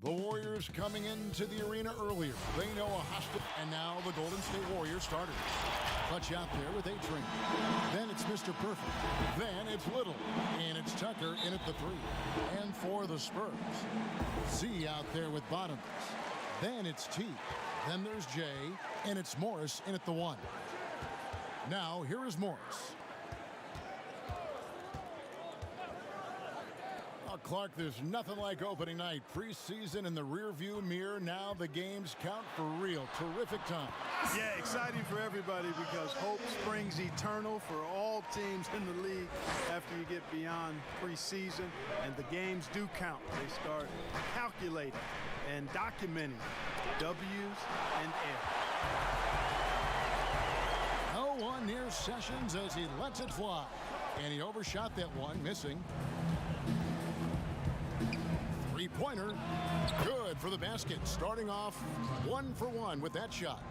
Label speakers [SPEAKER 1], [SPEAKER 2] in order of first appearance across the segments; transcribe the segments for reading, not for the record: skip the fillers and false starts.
[SPEAKER 1] The Warriors coming into the arena earlier. They know a hostile. And now the Golden State Warriors starters. Clutch out there with A-Train. Then it's Mr. Perfect. Then it's Little. And it's Tucker in at the 3. And for the Spurs, Z out there with Bottoms. Then it's T. Then there's J. And it's Morris in at the 1. Now here is Morris. Clark, there's nothing like opening night. Preseason in the rearview mirror. Now the games count for real. Terrific time.
[SPEAKER 2] Yeah, exciting for everybody because hope springs eternal for all teams in the league after you get beyond preseason. And the games do count. They start calculating and documenting W's and F's.
[SPEAKER 1] No one near Sessions as he lets it fly. And he overshot that one, missing. Three-pointer, good for the basket. Starting off 1 for 1 with that shot.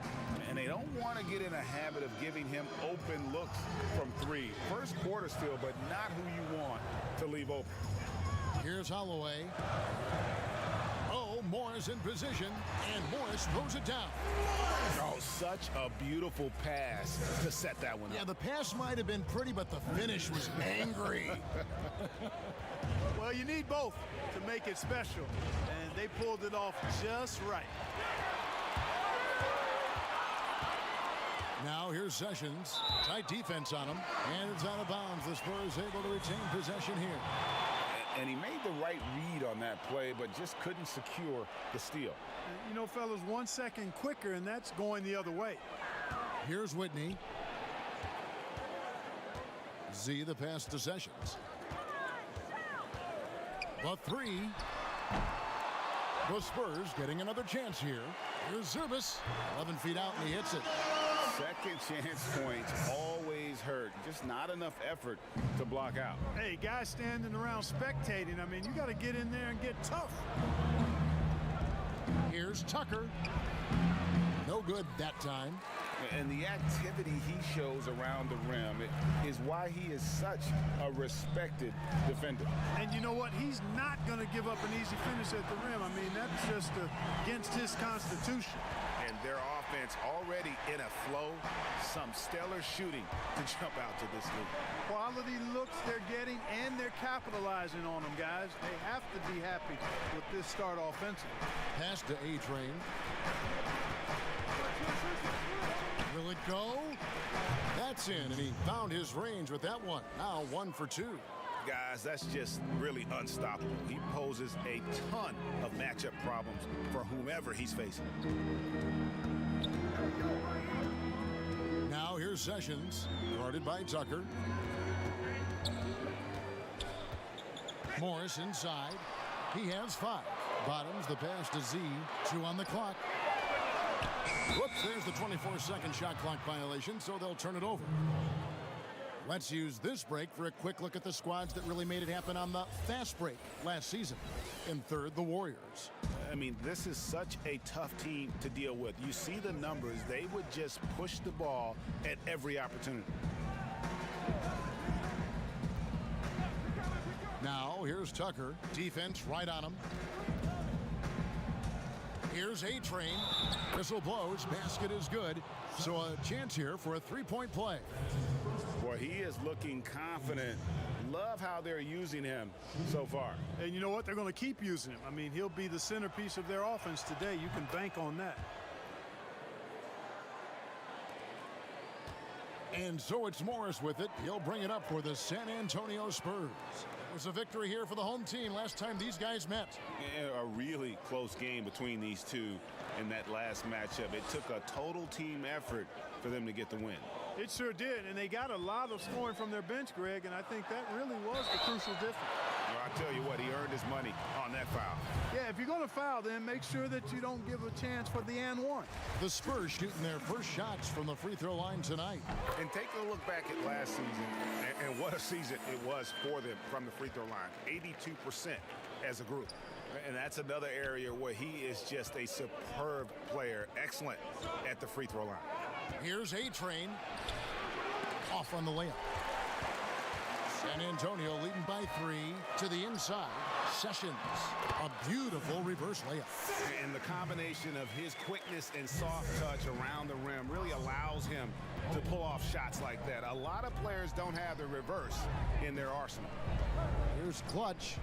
[SPEAKER 3] And they don't want to get in a habit of giving him open looks from 3. First quarter still, but not who you want to leave open.
[SPEAKER 1] Here's Holloway. Oh, Morris in position, and Morris throws it down.
[SPEAKER 3] Oh, such a beautiful pass to set that one up.
[SPEAKER 1] Yeah, the pass might have been pretty, but the finish was angry.
[SPEAKER 2] Well, you need both to make it special, and they pulled it off just right.
[SPEAKER 1] Now here's Sessions. Tight defense on him, and it's out of bounds. The Spurs able to retain possession here.
[SPEAKER 3] And he made the right read on that play, but just couldn't secure the steal.
[SPEAKER 2] You know, fellas, 1 second quicker, and that's going the other way.
[SPEAKER 1] Here's Whitney. Z the pass to Sessions. The 3. The Spurs getting another chance here. Here's Zubas. 11 feet out, and he hits it.
[SPEAKER 3] Second chance points always hurt. Just not enough effort to block out.
[SPEAKER 2] Hey, guys standing around spectating, I mean, you got to get in there and get tough.
[SPEAKER 1] Here's Tucker. No good that time.
[SPEAKER 3] And the activity he shows around the rim is why he is such a respected defender.
[SPEAKER 2] And you know what? He's not going to give up an easy finish at the rim. I mean, that's just against his constitution.
[SPEAKER 3] And their offense already in a flow. Some stellar shooting to jump out to this league.
[SPEAKER 2] Quality looks they're getting, and they're capitalizing on them, guys. They have to be happy with this start offensively.
[SPEAKER 1] Pass to A-Train. Will it go? That's in, and he found his range with that one. Now 1 for 2.
[SPEAKER 3] Guys, that's just really unstoppable. He poses a ton of matchup problems for whomever he's facing.
[SPEAKER 1] Now here's Sessions, guarded by Tucker. Morris inside. He has 5. Bottoms the pass to Z. 2 on the clock. Whoops, there's the 24-second shot clock violation, so they'll turn it over. Let's use this break for a quick look at the squads that really made it happen on the fast break last season. In third, the Warriors.
[SPEAKER 3] I mean, this is such a tough team to deal with. You see the numbers. They would just push the ball at every opportunity.
[SPEAKER 1] Now, here's Tucker. Defense right on him. Here's A-Train. Whistle blows. Basket is good. So a chance here for a three-point play.
[SPEAKER 3] Boy, he is looking confident. Love how they're using him so far.
[SPEAKER 2] And you know what? They're going to keep using him. I mean, he'll be the centerpiece of their offense today. You can bank on that.
[SPEAKER 1] And so it's Morris with it. He'll bring it up for the San Antonio Spurs. It was a victory here for the home team last time these guys met.
[SPEAKER 3] A really close game between these two in that last matchup. It took a total team effort for them to get the win.
[SPEAKER 2] It sure did, and they got a lot of scoring from their bench, Greg, and I think that really was the crucial difference.
[SPEAKER 3] Well, I tell you what, he earned his money on that foul.
[SPEAKER 2] Yeah, if you're going to foul, then make sure that you don't give a chance for the and one.
[SPEAKER 1] The Spurs shooting their first shots from the free throw line tonight.
[SPEAKER 3] And take a look back at last season, and what a season it was for them from the free throw line. 82% as a group. And that's another area where he is just a superb player, excellent at the free throw line.
[SPEAKER 1] Here's A-Train. Off on the layup. San Antonio leading by 3 to the inside. Sessions, a beautiful reverse layup.
[SPEAKER 3] And the combination of his quickness and soft touch around the rim really allows him to pull off shots like that. A lot of players don't have the reverse in their arsenal.
[SPEAKER 1] Here's Clutch.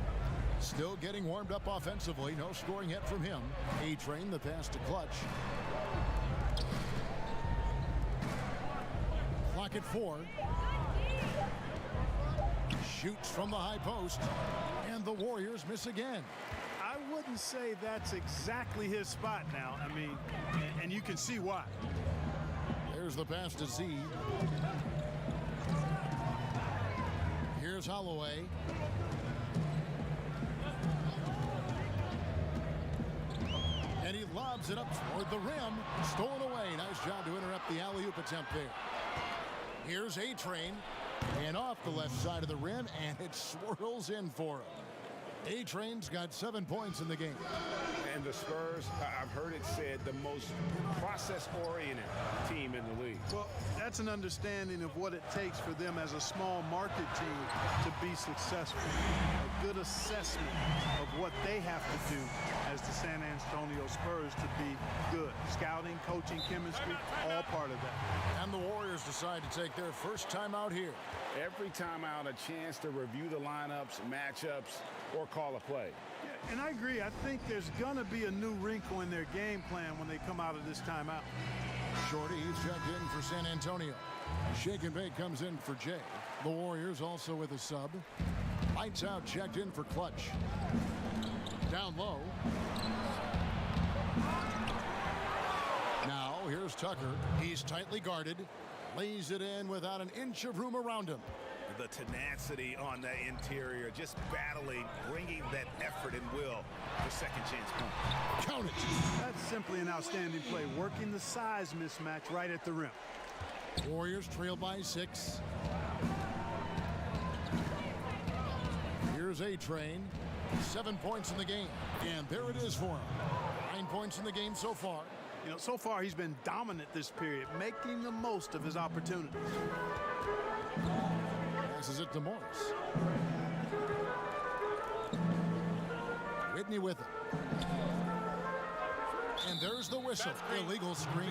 [SPEAKER 1] Still getting warmed up offensively. No scoring yet from him. A-Train, the pass to Clutch. Clock at 4. Shoots from the high post. And the Warriors miss again.
[SPEAKER 2] I wouldn't say that's exactly his spot now. I mean, and you can see why.
[SPEAKER 1] There's the pass to Z. Here's Holloway. And he lobs it up toward the rim. Stolen away. Nice job to interrupt the alley-oop attempt there. Here's A-Train. And off the left side of the rim, and it swirls in for him. A-Train's got 7 points in the game.
[SPEAKER 3] And the Spurs, I've heard it said, the most process-oriented team in the league.
[SPEAKER 2] Well, that's an understanding of what it takes for them as a small market team to be successful. A good assessment of what they have to do as the San Antonio Spurs to be good. Scouting, coaching, chemistry, all part of that.
[SPEAKER 1] And the Warriors decide to take their first time out here.
[SPEAKER 3] Every timeout, a chance to review the lineups, matchups, or call a play.
[SPEAKER 2] Yeah, and I agree. I think there's going to be a new wrinkle in their game plan when they come out of this timeout.
[SPEAKER 1] Shorty, he's checked in for San Antonio. Shake and Bake comes in for Jay. The Warriors also with a sub. Lights Out checked in for Clutch. Down low. Now here's Tucker. He's tightly guarded. Lays it in without an inch of room around him.
[SPEAKER 3] The tenacity on the interior, just battling, bringing that effort and will for second chance points.
[SPEAKER 1] Count it.
[SPEAKER 2] That's simply an outstanding play, working the size mismatch right at the rim.
[SPEAKER 1] Warriors trail by 6. Here's A-Train. 7 points in the game. And there it is for him. 9 points in the game so far.
[SPEAKER 2] You know, so far he's been dominant this period, making the most of his opportunities.
[SPEAKER 1] Passes it to Morris. Whitney with it. And there's the whistle. Illegal screen.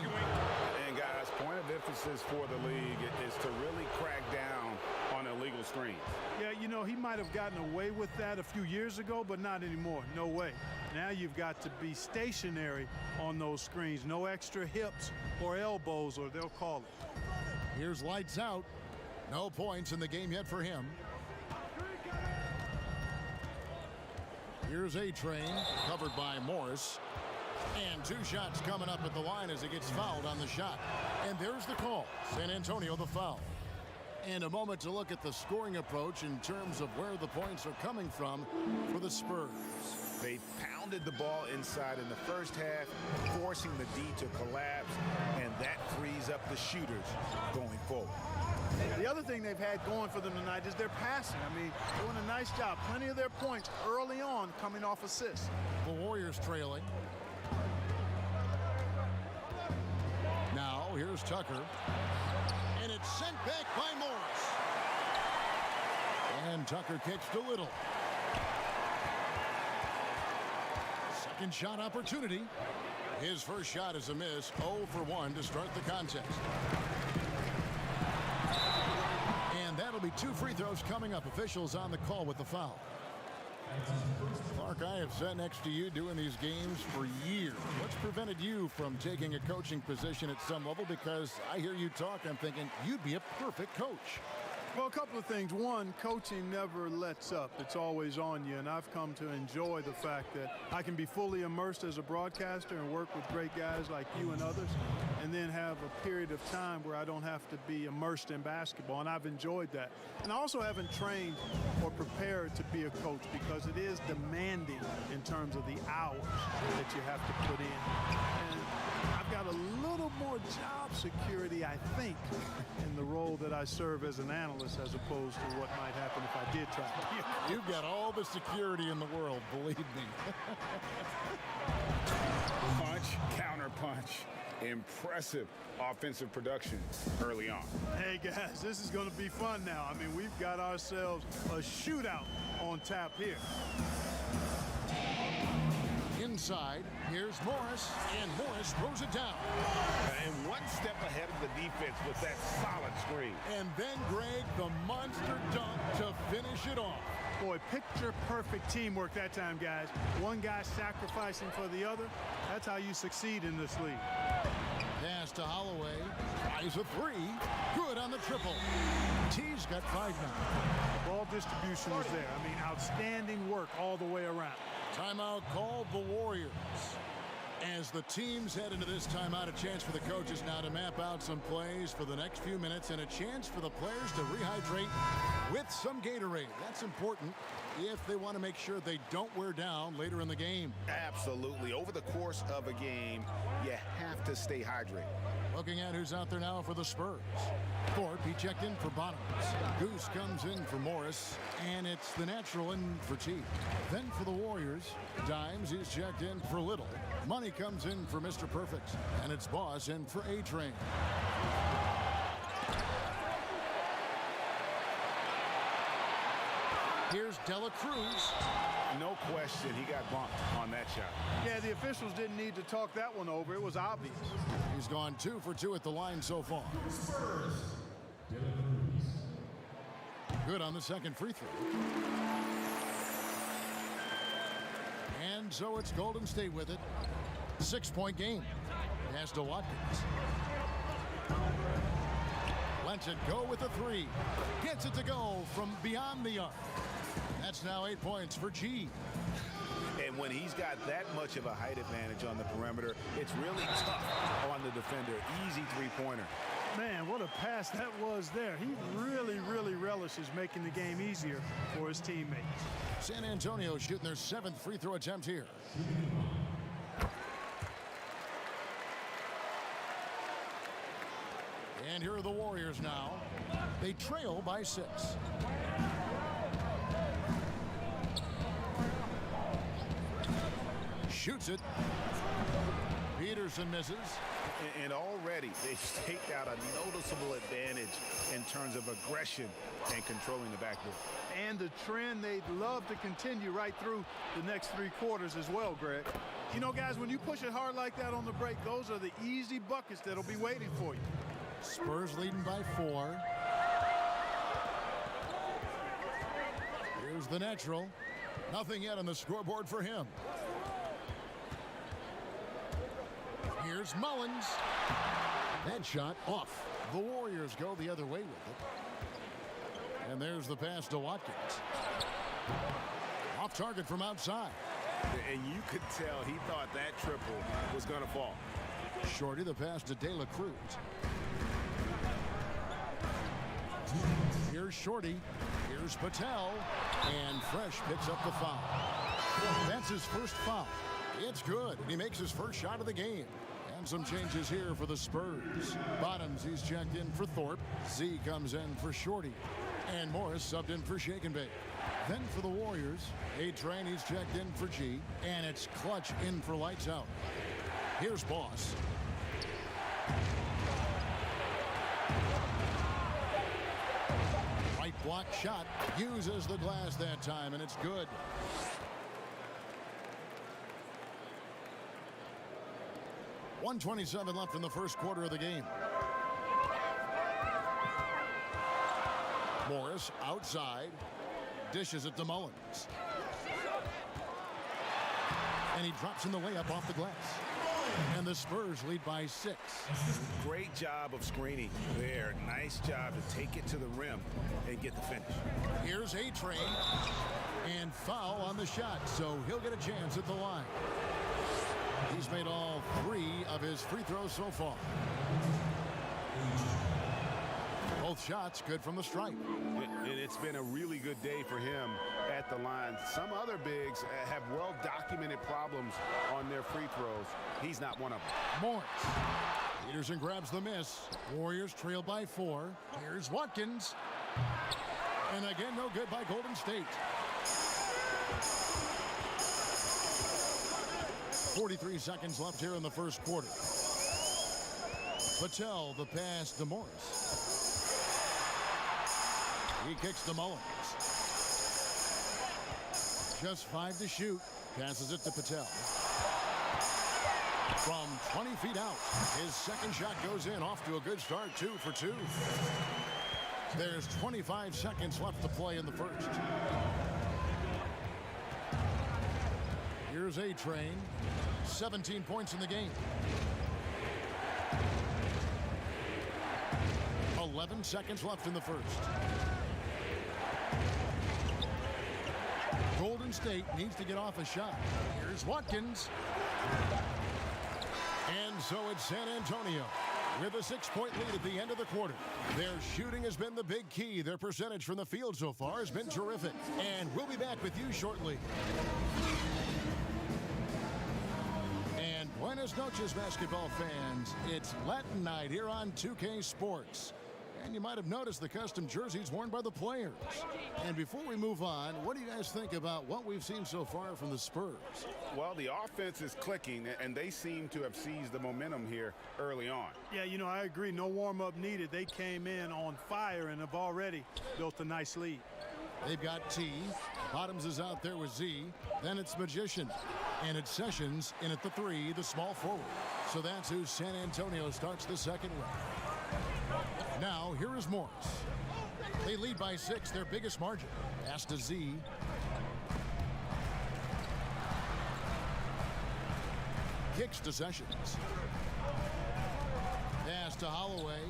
[SPEAKER 3] And guys, point of emphasis for the league is to really crack down on illegal screens.
[SPEAKER 2] Yeah, you know, he might have gotten away with that a few years ago, but not anymore. No way. Now you've got to be stationary on those screens. No extra hips or elbows, or they'll call it.
[SPEAKER 1] Here's Lights Out. No points in the game yet for him. Here's A-Train, covered by Morris. And 2 shots coming up at the line as he gets fouled on the shot. And there's the call. San Antonio the foul. And a moment to look at the scoring approach in terms of where the points are coming from for the Spurs.
[SPEAKER 3] They pounded the ball inside in the first half, forcing the D to collapse, and that frees up the shooters going forward.
[SPEAKER 2] The other thing they've had going for them tonight is their passing. I mean, doing a nice job. Plenty of their points early on coming off assists.
[SPEAKER 1] The Warriors trailing. Now, here's Tucker. And it's sent back by Morris. And Tucker kicks to Little. Second shot opportunity. His first shot is a miss. 0 for 1 to start the contest. And that'll be 2 free throws coming up. Officials on the call with the foul. Clark, I have sat next to you doing these games for years. What's prevented you from taking a coaching position at some level? Because I hear you talk, I'm thinking you'd be a perfect coach.
[SPEAKER 2] Well, a couple of things. One, coaching never lets up. It's always on you, and I've come to enjoy the fact that I can be fully immersed as a broadcaster and work with great guys like you and others, and then have a period of time where I don't have to be immersed in basketball, and I've enjoyed that. And I also haven't trained or prepared to be a coach because it is demanding in terms of the hours that you have to put in. And I've got a little more job security, I think, in the role that I serve as an analyst as opposed to what might happen if I did try to be a coach.
[SPEAKER 1] You've got all the security in the world, believe me.
[SPEAKER 3] Punch, counter punch. Impressive offensive production early on.
[SPEAKER 2] Hey, guys, this is going to be fun now. I mean, we've got ourselves a shootout on tap here.
[SPEAKER 1] side. Here's Morris, and Morris throws it down.
[SPEAKER 3] And one step ahead of the defense with that solid screen.
[SPEAKER 1] And then, Greg, the monster dunk to finish it off.
[SPEAKER 2] Boy, picture-perfect teamwork that time, guys. One guy sacrificing for the other. That's how you succeed in this league.
[SPEAKER 1] Pass to Holloway. Tries a three. Good on the triple. T's got 5 now.
[SPEAKER 2] Ball distribution was there. I mean, outstanding work all the way around.
[SPEAKER 1] Timeout called the Warriors. As the teams head into this timeout, a chance for the coaches now to map out some plays for the next few minutes and a chance for the players to rehydrate with some Gatorade. That's important if they want to make sure they don't wear down later in the game.
[SPEAKER 3] Absolutely. Over the course of a game, you have to stay hydrated.
[SPEAKER 1] Looking at who's out there now for the Spurs. Thorpe, he checked in for Bottoms. Goose comes in for Morris, and it's the natural in for T. Then for the Warriors, Dimes, he's checked in for Little. Money comes in for Mr. Perfect, and it's Boss in for A-Train. Here's Dela Cruz.
[SPEAKER 3] No question, he got bumped on that shot.
[SPEAKER 2] Yeah, the officials didn't need to talk that one over. It was obvious.
[SPEAKER 1] He's gone 2 for 2 at the line so far. Good on the second free throw. And so it's Golden State with it. 6-point game. Pass to Watkins. Lets it go with a three. Gets it to go from beyond the arc. That's now 8 points for G.
[SPEAKER 3] And when he's got that much of a height advantage on the perimeter, it's really tough on the defender. Easy three-pointer.
[SPEAKER 2] Man, what a pass that was there. He really, really relishes making the game easier for his teammates.
[SPEAKER 1] San Antonio shooting their 7th free throw attempt here. And here are the Warriors now. They trail by 6. Shoots it. Peterson misses.
[SPEAKER 3] And already they've staked out a noticeable advantage in terms of aggression and controlling the backboard.
[SPEAKER 2] And the trend they'd love to continue right through the next 3 quarters as well, Greg. You know, guys, when you push it hard like that on the break, those are the easy buckets that'll be waiting for you.
[SPEAKER 1] Spurs leading by 4. Here's the natural. Nothing yet on the scoreboard for him. Here's Mullins. That shot off. The Warriors go the other way with it. And there's the pass to Watkins. Off target from outside.
[SPEAKER 3] And you could tell he thought that triple was going to fall.
[SPEAKER 1] Shorty, the pass to Dela Cruz. Here's Shorty. Here's Patel. And Fresh picks up the foul. That's his first foul. It's good. He makes his first shot of the game. And some changes here for the Spurs. Bottoms, he's checked in for Thorpe. Z comes in for Shorty. And Morris subbed in for Shake and Bake. Then for the Warriors, A-Train, he's checked in for G. And it's Clutch in for Lights Out. Here's Boss. Right block shot. Uses the glass that time, and it's good. .127 left in the first quarter of the game. Morris outside. Dishes it to Mullins. And he drops in the layup off the glass. And the Spurs lead by 6.
[SPEAKER 3] Great job of screening there. Nice job to take it to the rim and get the finish.
[SPEAKER 1] Here's A-Train. And foul on the shot, so he'll get a chance at the line. He's made all 3 of his free throws so far. Both shots good from the stripe.
[SPEAKER 3] And it's been a really good day for him at the line. Some other bigs have well-documented problems on their free throws. He's not one of them.
[SPEAKER 1] Morris. Peterson grabs the miss. Warriors trail by 4. Here's Watkins. And again, no good by Golden State. 43 seconds left here in the first quarter. Patel, the pass to Morris. He kicks to Mullins. Just 5 to shoot. Passes it to Patel. From 20 feet out, his second shot goes in, off to a good start, 2 for 2. There's 25 seconds left to play in the first. Here's A-Train, 17 points in the game. 11 seconds left in the first. Golden State needs to get off a shot. Here's Watkins. And so it's San Antonio with a 6-point lead at the end of the quarter. Their shooting has been the big key. Their percentage from the field so far has been terrific. And we'll be back with you shortly. And buenas noches, basketball fans. It's Latin night here on 2K Sports. And you might have noticed the custom jerseys worn by the players. And before we move on, what do you guys think about what we've seen so far from the Spurs?
[SPEAKER 3] Well, the offense is clicking, and they seem to have seized the momentum here early on.
[SPEAKER 2] Yeah, you know, I agree. No warm-up needed. They came in on fire and have already built a nice lead.
[SPEAKER 1] They've got T. Bottoms is out there with Z. Then it's Magician. And it's Sessions in at the 3, the small forward. So that's who San Antonio starts the second with. Now, here is Morris. They lead by 6, their biggest margin. Pass to Z. Kicks to Sessions. Pass to Holloway.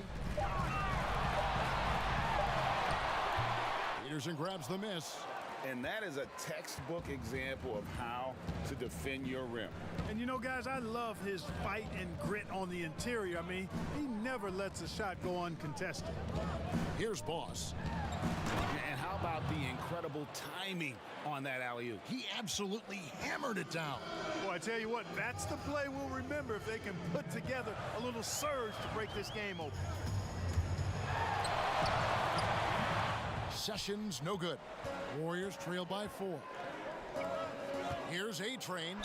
[SPEAKER 1] Peterson grabs the miss.
[SPEAKER 3] And that is a textbook example of how to defend your rim.
[SPEAKER 2] And you know, guys, I love his fight and grit on the interior. I mean, he never lets a shot go uncontested.
[SPEAKER 1] Here's Boss.
[SPEAKER 3] And how about the incredible timing on that alley-oop?
[SPEAKER 1] He absolutely hammered it down.
[SPEAKER 2] Boy, I tell you what, that's the play we'll remember if they can put together a little surge to break this game open.
[SPEAKER 1] Sessions, no good. Warriors trail by 4. Here's A-Train.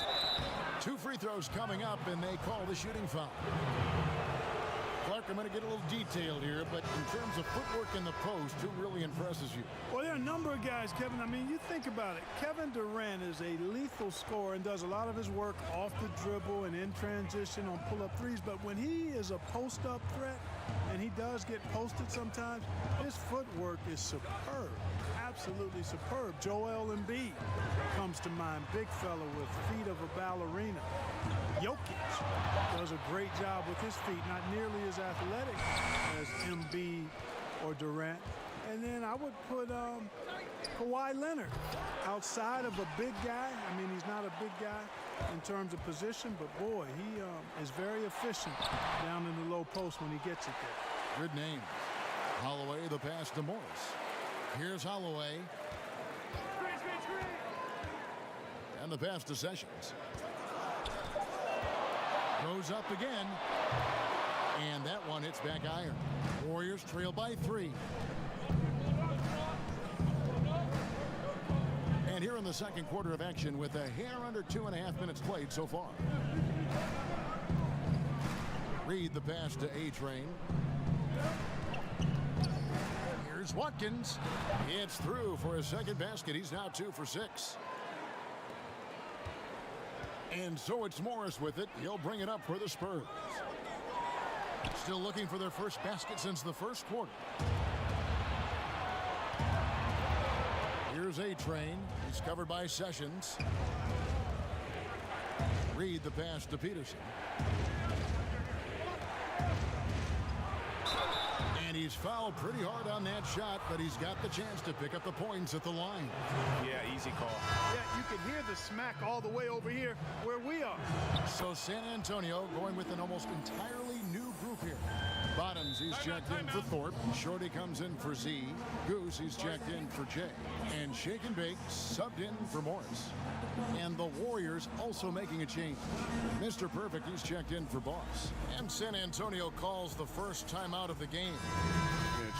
[SPEAKER 1] 2 free throws coming up, and they call the shooting foul. Clark, I'm going to get a little detailed here, but in terms of footwork in the post, who really impresses you?
[SPEAKER 2] Well, there are a number of guys, Kevin. I mean, you think about it. Kevin Durant is a lethal scorer and does a lot of his work off the dribble and in transition on pull-up threes. But when he is a post-up threat, and he does get posted sometimes, his footwork is superb. Absolutely superb. Joel Embiid comes to mind. Big fella with feet of a ballerina. Jokic does a great job with his feet. Not nearly as athletic as Embiid or Durant. And then I would put Kawhi Leonard outside of a big guy. I mean, he's not a big guy in terms of position, but boy, he is very efficient down in the low post when he gets it there.
[SPEAKER 1] Good name. Holloway, the pass to Morris. Here's Holloway. And the pass to Sessions. Goes up again. And that one hits back iron. Warriors trail by 3. And here in the second quarter of action with a hair under 2.5 minutes played so far. Reed the pass to A-Train. Here's Watkins. It's through for his second basket. He's now 2 for 6. And so it's Morris with it. He'll bring it up for the Spurs. Still looking for their first basket since the first quarter. Here's A-Train. He's covered by Sessions. Reed the pass to Peterson. And he's fouled pretty hard on that shot, but he's got the chance to pick up the points at the line.
[SPEAKER 3] Yeah, easy call.
[SPEAKER 2] Yeah, you can hear the smack all the way over here where we are.
[SPEAKER 1] So San Antonio going with an almost entirely new group here. Bottoms, he's checked in for Thorpe. Shorty comes in for Z. Goose, he's checked in for Jay. And Shake and Bake subbed in for Morris. And the Warriors also making a change. Mr. Perfect, he's checked in for Boss. And San Antonio calls the first timeout of the game.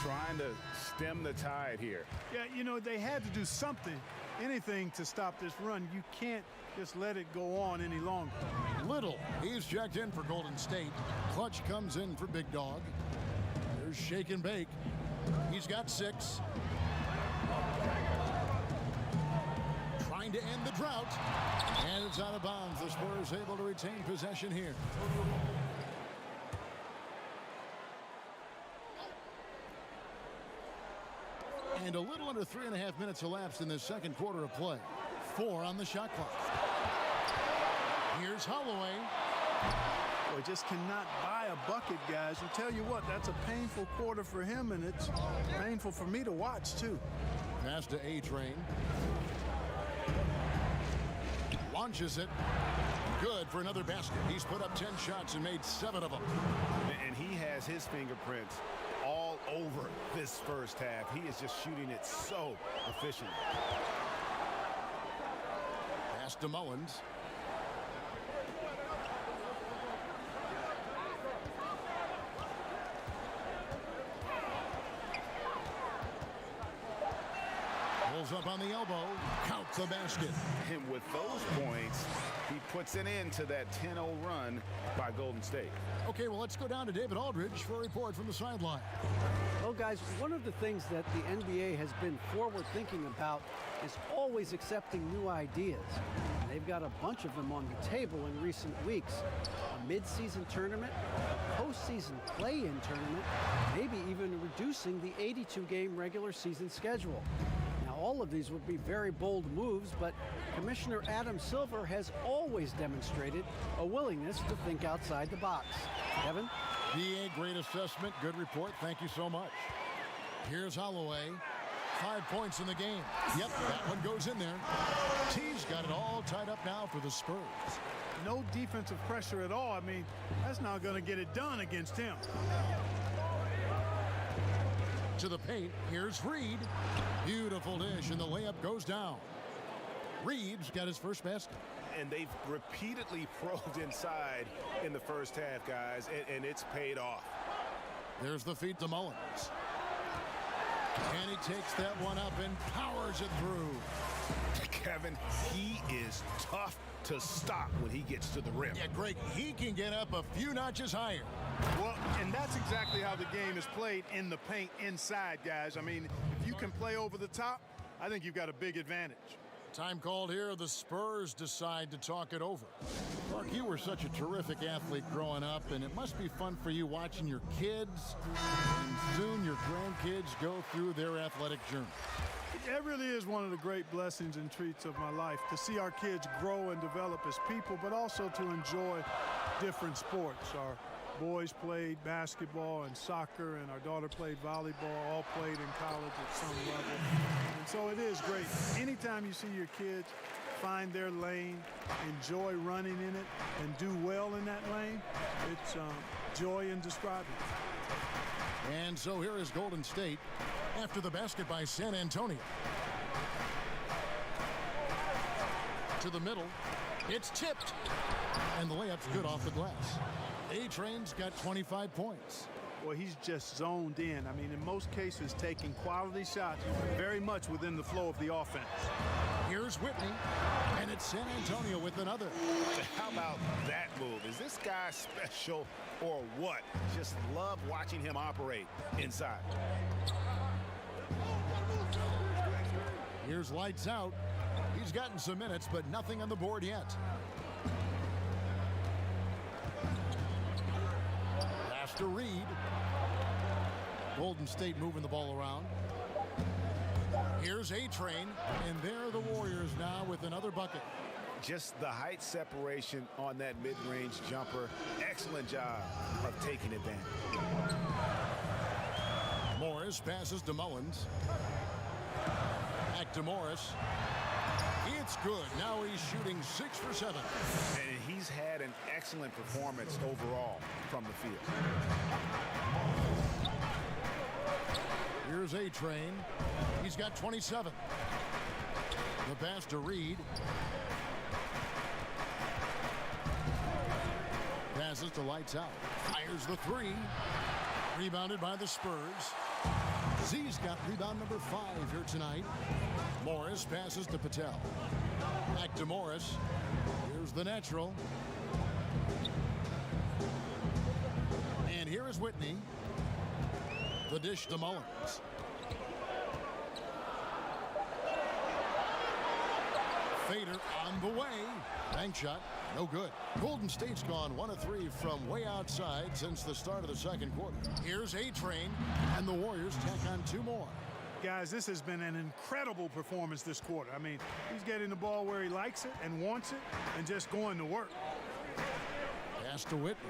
[SPEAKER 3] Trying to stem the tide here.
[SPEAKER 2] Yeah, you know, they had to do something, anything to stop this run. You can't just let it go on any longer.
[SPEAKER 1] Little, he's checked in for Golden State. Clutch comes in for Big Dog. There's Shake and Bake. He's got 6. Trying trying to end the drought. And it's out of bounds. The Spurs able to retain possession here. And a little under 3.5 minutes elapsed in the second quarter of play. 4 on the shot clock. Here's Holloway.
[SPEAKER 2] Well, just cannot buy a bucket, guys. And tell you what, that's a painful quarter for him, and it's painful for me to watch, too.
[SPEAKER 1] Pass to A-Train. Launches it. Good for another basket. He's put up 10 shots and made 7 of them.
[SPEAKER 3] And he has his fingerprints all over this first half. He is just shooting it so efficiently.
[SPEAKER 1] Pass to Mullins. Pulls up on the elbow. Counts the basket.
[SPEAKER 3] And with those points, he puts an end to that 10-0 run by Golden State.
[SPEAKER 1] Okay, well, let's go down to David Aldridge for a report from the sideline.
[SPEAKER 4] Well, guys, one of the things that the NBA has been forward-thinking about is always accepting new ideas. They've got a bunch of them on the table in recent weeks. A mid-season tournament, a postseason play-in tournament, maybe even reducing the 82-game regular season schedule. Now, all of these would be very bold moves, but Commissioner Adam Silver has always demonstrated a willingness to think outside the box. Kevin?
[SPEAKER 1] DA, great assessment. Good report. Thank you so much. Here's Holloway. 5 points in the game. Yep, that one goes in there. T's got it all tied up now for the Spurs.
[SPEAKER 2] No defensive pressure at all. I mean, that's not going to get it done against him.
[SPEAKER 1] To the paint, here's Reed. Beautiful dish, and the layup goes down. Reed's got his first basket.
[SPEAKER 3] And they've repeatedly probed inside in the first half, guys, and it's paid off.
[SPEAKER 1] There's the feed to Mullins. And he takes that one up and powers it through.
[SPEAKER 3] Kevin, he is tough to stop when he gets to the rim.
[SPEAKER 1] Yeah, Greg, he can get up a few notches higher.
[SPEAKER 2] Well, and that's exactly how the game is played in the paint inside, guys. I mean, if you can play over the top, I think you've got a big advantage.
[SPEAKER 1] Time called here. The Spurs decide to talk it over. Mark, you were such a terrific athlete growing up, and it must be fun for you watching your kids and soon your grandkids go through their athletic journey.
[SPEAKER 2] It really is one of the great blessings and treats of my life to see our kids grow and develop as people, but also to enjoy different sports. Our boys played basketball and soccer, and our daughter played volleyball, all played in college at some level. And so it is great. Anytime you see your kids find their lane, enjoy running in it, and do well in that lane, it's joy indescribable.
[SPEAKER 1] And so here is Golden State after the basket by San Antonio. To the middle. It's tipped. And the layup's good off the glass. A-Train's got 25 points.
[SPEAKER 2] Well, he's just zoned in. I mean, in most cases, taking quality shots very much within the flow of the offense.
[SPEAKER 1] Here's Whitney, and it's San Antonio with another.
[SPEAKER 3] How about that move? Is this guy special or what? Just love watching him operate inside.
[SPEAKER 1] Here's lights out. He's gotten some minutes, but nothing on the board yet. Pass to Reed. Golden State moving the ball around. Here's A-Train, and there are the Warriors now with another bucket.
[SPEAKER 3] Just the height separation on that mid-range jumper. Excellent job of taking advantage.
[SPEAKER 1] Morris passes to Mullins. Back to Morris. It's good. Now he's shooting 6 for 7.
[SPEAKER 3] And he's had an excellent performance overall from the field.
[SPEAKER 1] Here's A-Train. He's got 27. The pass to Reed. Passes to lights out. Fires the 3. Rebounded by the Spurs. Z's got rebound number 5 here tonight. Morris passes to Patel. Back to Morris. Here's the natural. And here is Whitney. The dish to Mullins. fader on the way. Bank shot, no good. Golden State's gone 1 of 3 from way outside since the start of the second quarter. Here's A-Train, and the Warriors tack on 2 more.
[SPEAKER 2] Guys, this has been an incredible performance this quarter. I mean, he's getting the ball where he likes it and wants it and just going to work.
[SPEAKER 1] Pass to Whitney.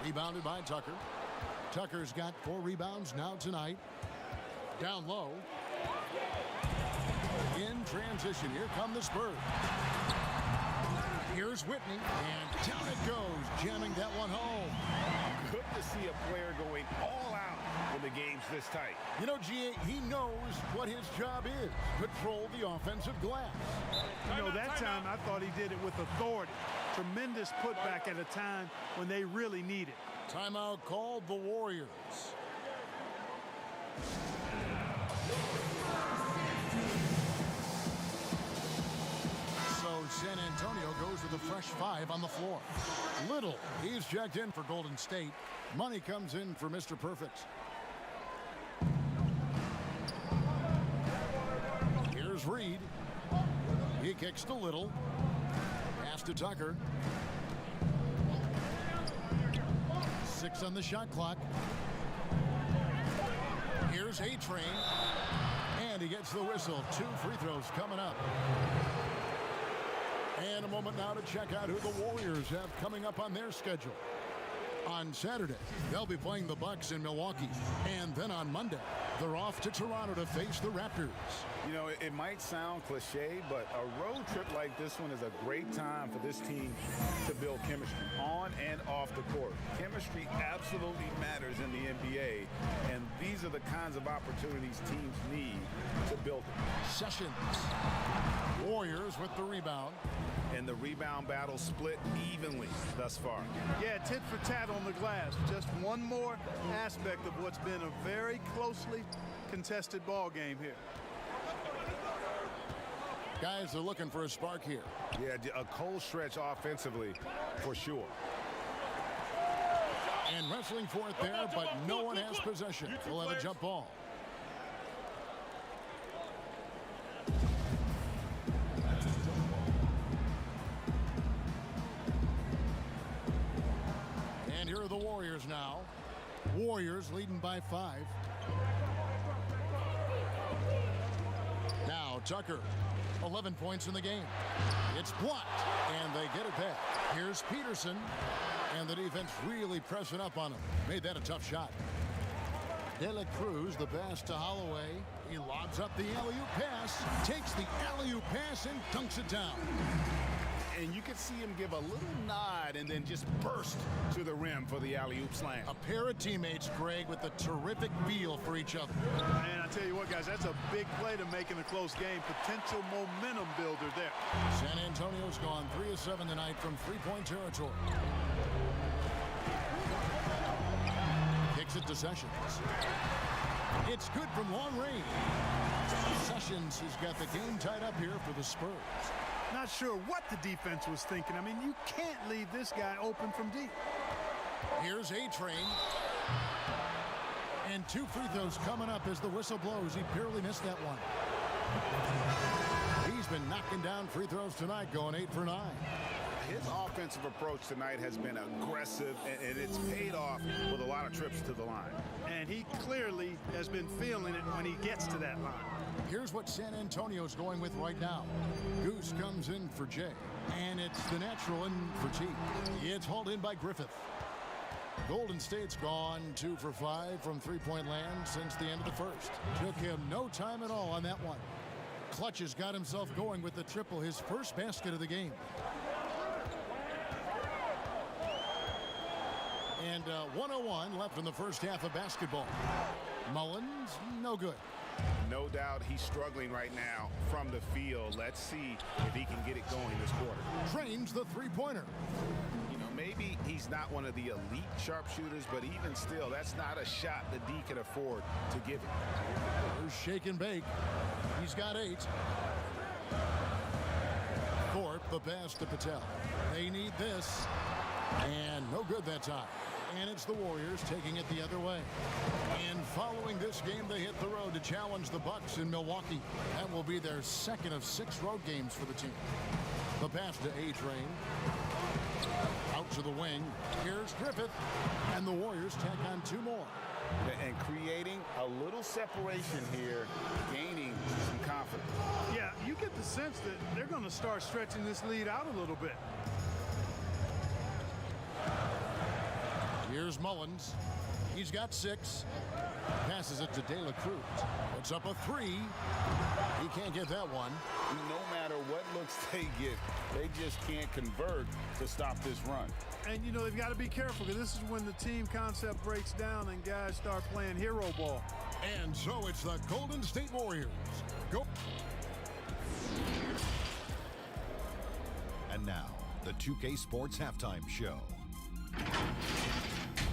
[SPEAKER 1] Rebounded by Tucker. Tucker's got 4 rebounds now tonight. Down low. In transition, here come the Spurs. Here's Whitney, and down it goes, jamming that one home.
[SPEAKER 3] Good to see a player going all out when the game's this tight.
[SPEAKER 1] You know, G.A., he knows what his job is. Control the offensive glass.
[SPEAKER 2] You know, that time I thought he did it with authority. Tremendous putback at a time when they really need it.
[SPEAKER 1] Timeout called the Warriors. So San Antonio goes with a fresh 5 on the floor. Little, he's checked in for Golden State. Money comes in for Mr. Perfect. Here's Reed. He kicks to Little. Pass to Tucker. 6 on the shot clock. Here's A-Train. And he gets the whistle. 2 free throws coming up. And a moment now to check out who the Warriors have coming up on their schedule. On Saturday, they'll be playing the Bucks in Milwaukee. And then on Monday, they're off to Toronto to face the Raptors.
[SPEAKER 3] You know, it might sound cliche, but a road trip like this one is a great time for this team to build chemistry on and off the court. Chemistry absolutely matters in the NBA, and these are the kinds of opportunities teams need to build it.
[SPEAKER 1] Sessions. Warriors with the rebound.
[SPEAKER 3] And the rebound battle split evenly thus far.
[SPEAKER 2] Yeah, tit for tat on the glass. Just one more aspect of what's been a very closely contested ball game here.
[SPEAKER 1] Guys are looking for a spark here.
[SPEAKER 3] Yeah, a cold stretch offensively for sure.
[SPEAKER 1] And wrestling for it there, but no one has possession. We'll have a jump ball. And here are the Warriors now. Warriors leading by 5. Now Tucker, 11 points in the game. It's blocked, and they get it back. Here's Peterson, and the defense really pressing up on him. Made that a tough shot. De La Cruz, the pass to Holloway. He lobs up the alley-oop pass, takes the alley-oop pass, and dunks it down.
[SPEAKER 3] And you could see him give a little nod and then just burst to the rim for the alley-oop slam.
[SPEAKER 1] A pair of teammates, Greg, with a terrific feel for each other.
[SPEAKER 2] Man, I tell you what, guys, that's a big play to make in a close game. Potential momentum builder there.
[SPEAKER 1] San Antonio's gone 3 of 7 tonight from three-point territory. Kicks it to Sessions. It's good from long range. Sessions has got the game tied up here for the Spurs.
[SPEAKER 2] Not sure what the defense was thinking. I mean, you can't leave this guy open from deep.
[SPEAKER 1] Here's A-Train. And 2 free throws coming up as the whistle blows. He barely missed that one. He's been knocking down free throws tonight, going 8 for 9.
[SPEAKER 3] His offensive approach tonight has been aggressive, and it's paid off with a lot of trips to the line.
[SPEAKER 2] And he clearly has been feeling it when he gets to that line.
[SPEAKER 1] Here's what San Antonio's going with right now. Goose comes in for Jay, and it's the natural in for T. It's hauled in by Griffith. Golden State's gone 2 for 5 from three-point land since the end of the first. Took him no time at all on that one. Clutch has got himself going with the triple, his first basket of the game. And 101 left in the first half of basketball. Mullins, no good.
[SPEAKER 3] No doubt he's struggling right now from the field. Let's see if he can get it going this quarter.
[SPEAKER 1] Trains the three-pointer.
[SPEAKER 3] You know, maybe he's not one of the elite sharpshooters, but even still, that's not a shot that D can afford to give him.
[SPEAKER 1] There's shake and bake. He's got 8. Thorpe, the pass to Patel. They need this. And no good that time. and it's the Warriors taking it the other way. And following this game, they hit the road to challenge the Bucks in Milwaukee. That will be their second of 6 road games for the team. The pass to A-Train. Out to the wing. Here's Griffith. And the Warriors tack on 2 more.
[SPEAKER 3] And creating a little separation here, gaining some confidence.
[SPEAKER 2] Yeah, you get the sense that they're going to start stretching this lead out a little bit.
[SPEAKER 1] Here's Mullins. He's got 6. Passes it to De La Cruz. Puts up a 3. He can't get that one.
[SPEAKER 3] No matter what looks they get, they just can't convert to stop this run.
[SPEAKER 2] And, you know, they've got to be careful because this is when the team concept breaks down and guys start playing hero ball.
[SPEAKER 1] And so it's the Golden State Warriors. Go.
[SPEAKER 5] And now, the 2K Sports Halftime Show.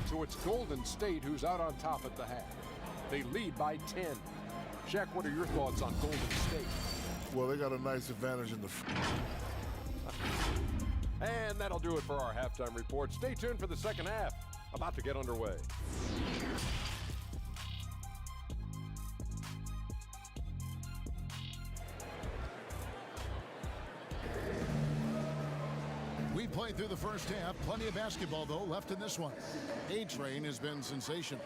[SPEAKER 6] So it's Golden State who's out on top at the half. They lead by 10. Shaq, what are your thoughts on Golden State?
[SPEAKER 7] Well, they got a nice advantage in the...
[SPEAKER 6] And that'll do it for our halftime report. Stay tuned for the second half. About to get underway.
[SPEAKER 1] We played through the first half. Plenty of basketball, though, left in this one. A-Train has been sensational.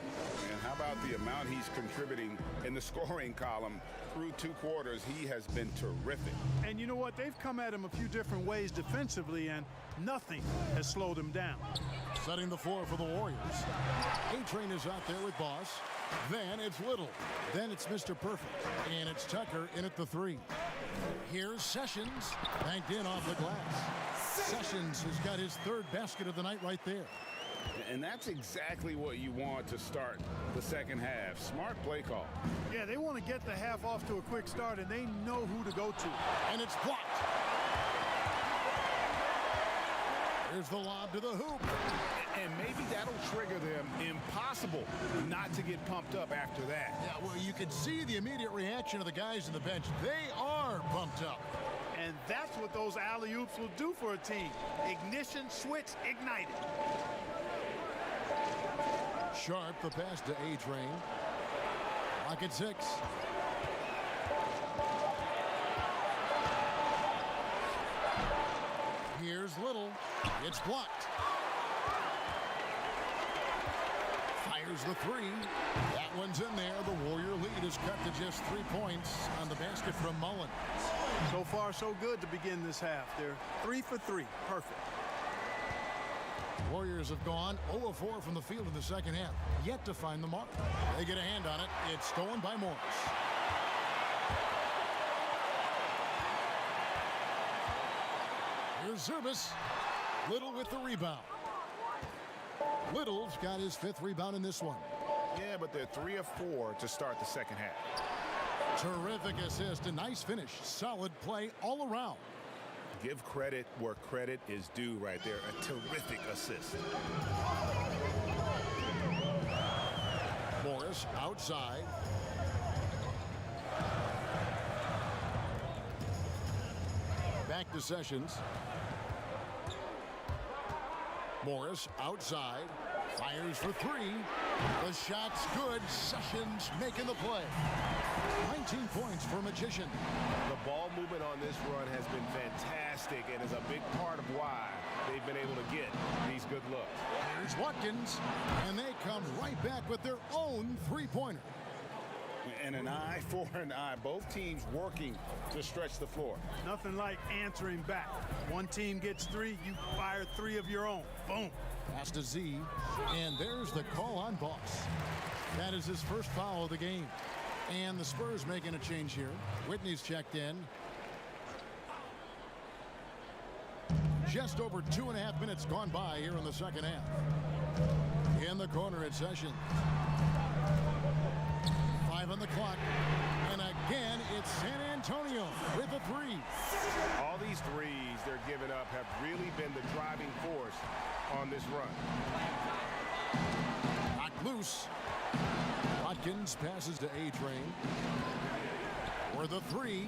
[SPEAKER 3] And how about the amount he's contributing in the scoring column? Through 2 quarters, he has been terrific.
[SPEAKER 2] And you know what? They've come at him a few different ways defensively, and nothing has slowed him down.
[SPEAKER 1] Setting the floor for the Warriors. A-Train is out there with Boss. Then it's Little. Then it's Mr. Perfect. And it's Tucker in at the 3. Here's Sessions. Banked in off the glass. Sessions has got his 3rd basket of the night right there.
[SPEAKER 3] And that's exactly what you want to start the second half. Smart play call.
[SPEAKER 2] Yeah, they want to get the half off to a quick start, and they know who to go to.
[SPEAKER 1] And it's blocked. Here's the lob to the hoop.
[SPEAKER 3] And maybe that'll trigger them. Impossible not to get pumped up after that.
[SPEAKER 1] Yeah, well, you can see the immediate reaction of the guys on the bench. They are pumped up.
[SPEAKER 2] And that's what those alley-oops will do for a team. Ignition, switch, ignited.
[SPEAKER 1] Sharp, the pass to A-Train. Lock at 6. Here's Little. It's blocked. Fires the 3. That one's in there. The Warrior lead is cut to just 3 points on the basket from Mullen.
[SPEAKER 2] So far, so good to begin this half. They're 3 for 3. Perfect.
[SPEAKER 1] Warriors have gone 0 of 4 from the field in the second half. Yet to find the mark. They get a hand on it. It's stolen by Morris. Here's Zurbis. Little with the rebound. Little's got his 5th rebound in this one.
[SPEAKER 3] Yeah, but they're 3 of 4 to start the second half.
[SPEAKER 1] Terrific assist. A nice finish. Solid play all around.
[SPEAKER 3] Give credit where credit is due right there. A terrific assist.
[SPEAKER 1] Morris outside. Back to Sessions. Morris outside. Fires for 3. The shot's good. Sessions making the play. 19 points for Magician.
[SPEAKER 3] The ball movement on this run has been fantastic and is a big part of why they've been able to get these good looks.
[SPEAKER 1] Here's Watkins, and they come right back with their own 3-pointer.
[SPEAKER 3] And an eye for an eye. Both teams working to stretch the floor.
[SPEAKER 2] Nothing like answering back. One team gets 3, you fire 3 of your own. Boom.
[SPEAKER 1] Pass to Z, and there's the call on Boss. That is his first foul of the game. And the Spurs making a change here. Whitney's checked in. Just over 2.5 minutes gone by here in the second half. In the corner at Sessions. 5 on the clock. And again, it's San Antonio with a 3.
[SPEAKER 3] All these threes they're giving up have really been the driving force on this run.
[SPEAKER 1] Knocked loose. Watkins passes to A-Train. For the 3.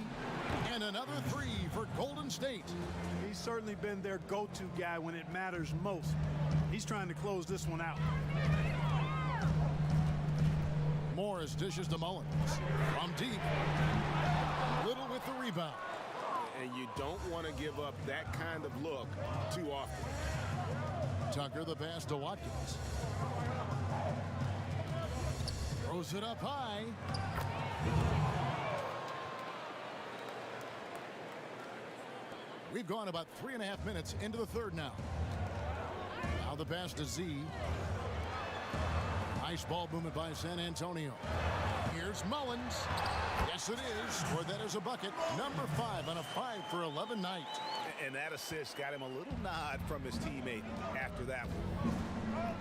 [SPEAKER 1] And another 3 for Golden State.
[SPEAKER 2] He's certainly been their go-to guy when it matters most. He's trying to close this one out.
[SPEAKER 1] Morris dishes to Mullins. From deep. Little with the rebound.
[SPEAKER 3] And you don't want to give up that kind of look too often.
[SPEAKER 1] Tucker the pass to Watkins. Throws it up high. We've gone about 3.5 minutes into the third now. Now the pass to Z. Nice ball movement by San Antonio. Here's Mullins. Yes, it is. Or that is a bucket. Number 5 on a 5 for 11 night.
[SPEAKER 3] And that assist got him a little nod from his teammate after that one.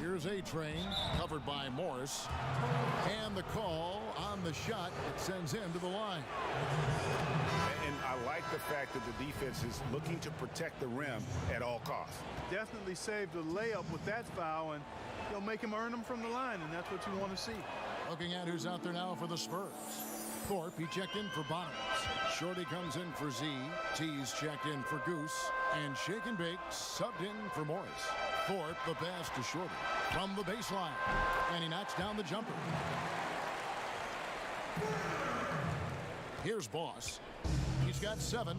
[SPEAKER 1] Here's A-Train, covered by Morris. And the call on the shot that sends him to the line.
[SPEAKER 3] And I like the fact that the defense is looking to protect the rim at all costs.
[SPEAKER 2] Definitely saved the layup with that foul, and they'll make him earn them from the line, and that's what you want to see.
[SPEAKER 1] Looking at who's out there now for the Spurs. Thorpe, he checked in for Bonner. Shorty comes in for Z. T's checked in for Goose. And Shake and Bake subbed in for Morris. Thorpe, the pass to Shorty from the baseline. And he knocks down the jumper. Here's Boss. He's got 7.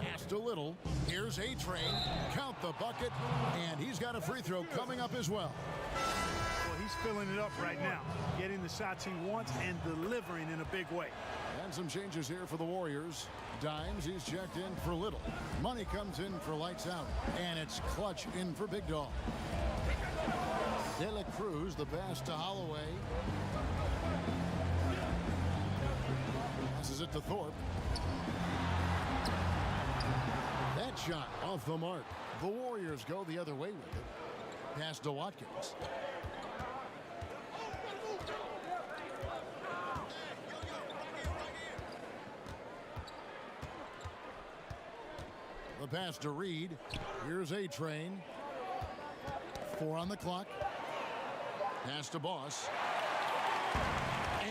[SPEAKER 1] Pass to Little. Here's A-Train. Count the bucket. And he's got a free throw coming up as well.
[SPEAKER 2] Well, he's filling it up right now, getting the shots he wants and delivering in a big way.
[SPEAKER 1] And some changes here for the Warriors. Dimes, he's checked in for Little. Money comes in for Lights Out. And it's Clutch in for Big Dog. De La Cruz, the pass to Holloway. Passes it to Thorpe. That shot off the mark. The Warriors go the other way with it. Pass to Watkins. The pass to Reed. Here's A-Train. 4 on the clock. Pass to Boss.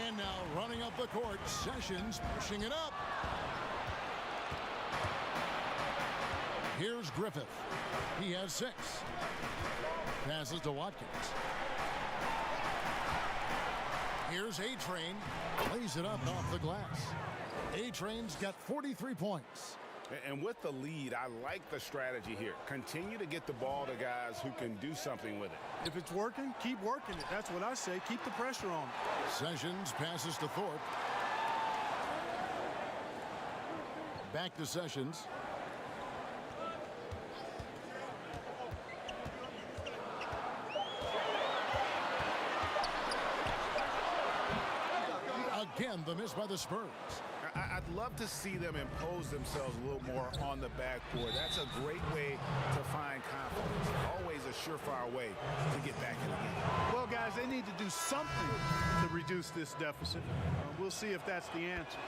[SPEAKER 1] And now running up the court. Sessions pushing it up. Here's Griffith. He has 6. Passes to Watkins. Here's A-Train. Lays it up off the glass. A-Train's got 43 points.
[SPEAKER 3] And with the lead, I like the strategy here. Continue to get the ball to guys who can do something with it.
[SPEAKER 2] If it's working, keep working it. That's what I say. Keep the pressure on it.
[SPEAKER 1] Sessions passes to Thorpe. Back to Sessions. Again, the miss by the Spurs.
[SPEAKER 3] I'd love to see them impose themselves a little more on the backboard. That's a great way to find confidence. Always a surefire way to get back in the game.
[SPEAKER 2] Well, guys, they need to do something to reduce this deficit. We'll see if that's the answer.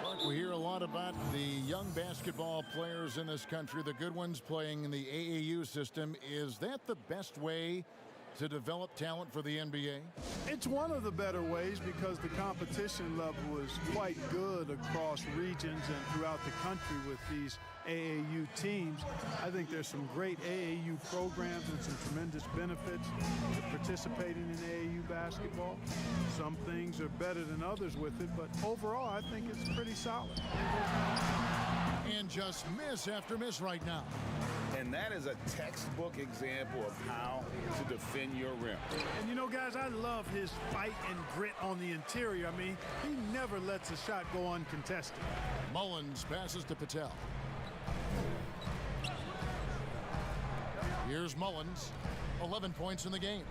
[SPEAKER 1] Mark, we hear a lot about the young basketball players in this country, the good ones playing in the AAU system. Is that the best way to develop talent for the NBA?
[SPEAKER 2] It's one of the better ways because the competition level is quite good across regions and throughout the country with these AAU teams. I think there's some great AAU programs and some tremendous benefits to participating in AAU basketball. Some things are better than others with it, but overall I think it's pretty solid.
[SPEAKER 1] And just miss after miss right now.
[SPEAKER 3] And that is a textbook example of how to defend your rim.
[SPEAKER 2] And you know, guys, I love his fight and grit on the interior. I mean, he never lets a shot go uncontested.
[SPEAKER 1] Mullins passes to Patel. Here's Mullins. 11 points in the game.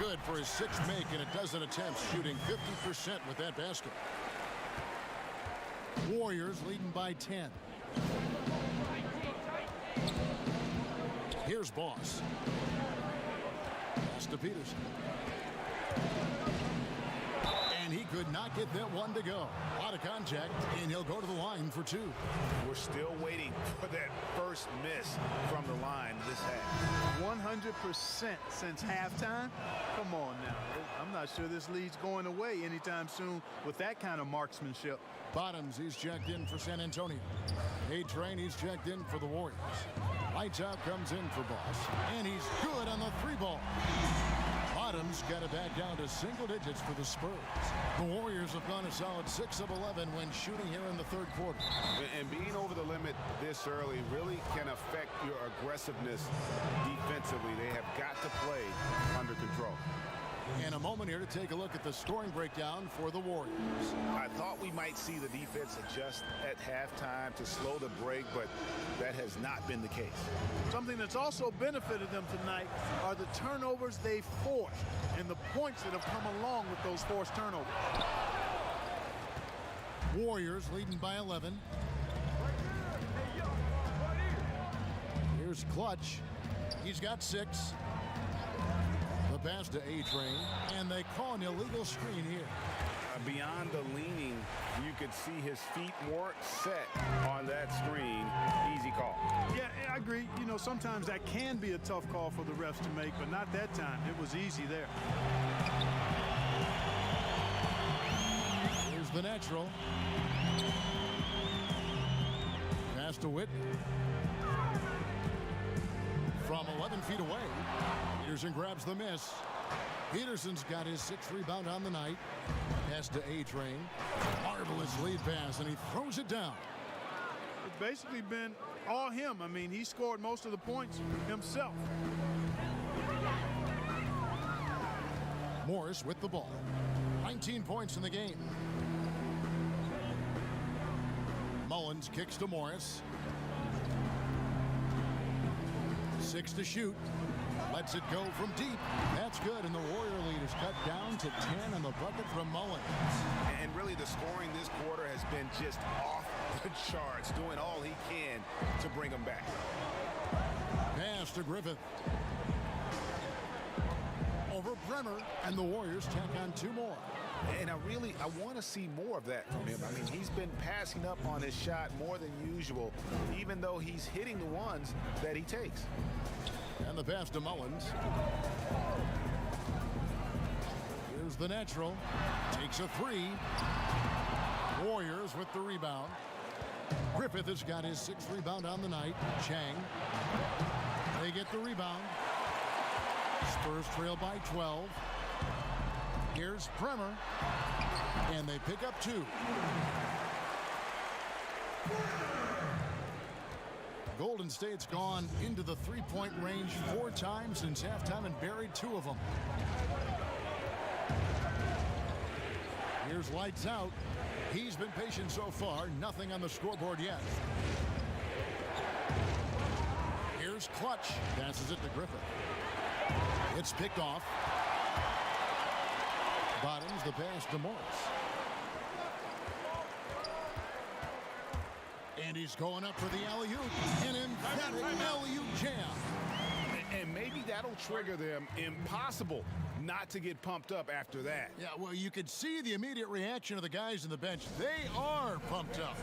[SPEAKER 1] Good for his 6th make and a dozen attempts, shooting 50% with that basket. Warriors leading by 10. Here's Boss. Pass to Peterson. And he could not get that one to go. Out of contact, and he'll go to the line for 2.
[SPEAKER 3] We're still waiting for that first miss from the line this half.
[SPEAKER 2] 100% since halftime. Come on now. I'm not sure this lead's going away anytime soon with that kind of marksmanship.
[SPEAKER 1] Bottoms, he's checked in for San Antonio. A-Train, he's checked in for the Warriors. Lights out comes in for Boss, and he's good on the 3-ball. Bottoms got it back down to single digits for the Spurs. The Warriors have gone a solid 6 of 11 when shooting here in the third quarter.
[SPEAKER 3] And being over the limit this early really can affect your aggressiveness defensively. They have got to play under control.
[SPEAKER 1] In a moment here to take a look at the scoring breakdown for the Warriors.
[SPEAKER 3] I thought we might see the defense adjust at halftime to slow the break, but that has not been the case.
[SPEAKER 2] Something that's also benefited them tonight are the turnovers they've forced and the points that have come along with those forced turnovers.
[SPEAKER 1] Warriors leading by 11. Here's Clutch. He's got 6. The pass to A-Train, and they call an illegal screen here.
[SPEAKER 3] Beyond the leaning, you could see his feet weren't set on that screen. Easy call.
[SPEAKER 2] Yeah, I agree. You know, sometimes that can be a tough call for the refs to make, but not that time. It was easy there.
[SPEAKER 1] Here's the natural. Pass to Whitney. From 11 feet away, Peterson grabs the miss. Peterson's got his 6th rebound on the night. Pass to A-Train. Marvelous lead pass, and he throws it down.
[SPEAKER 2] It's basically been all him. I mean, he scored most of the points himself.
[SPEAKER 1] Morris with the ball. 19 points in the game. Mullins kicks to Morris. 6 to shoot. Lets it go from deep. That's good, and the Warrior lead is cut down to 10 on the bucket from Mullins.
[SPEAKER 3] And really, the scoring this quarter has been just off the charts, doing all he can to bring them back.
[SPEAKER 1] Pass to Griffith. Over Bremer, and the Warriors tack on 2 more.
[SPEAKER 3] And I want to see more of that from him. I mean, he's been passing up on his shot more than usual, even though he's hitting the ones that he takes.
[SPEAKER 1] And the pass to Mullins. Here's the natural. Takes a 3. Warriors with the rebound. Griffith has got his 6th rebound on the night. Chang. They get the rebound. Spurs trail by 12. Here's Bremer. And they pick up 2. Golden State's gone into the 3-point range 4 times since halftime and buried 2 of them. Here's lights out. He's been patient so far. Nothing on the scoreboard yet. Here's Clutch. Passes it to Griffith. It's picked off. Bottoms the pass to Morris. And he's going up for the alley-oop. An emphatic alley-oop jam.
[SPEAKER 3] And maybe that'll trigger them. Impossible not to get pumped up after that.
[SPEAKER 1] Yeah, well, you could see the immediate reaction of the guys on the bench. They are pumped up.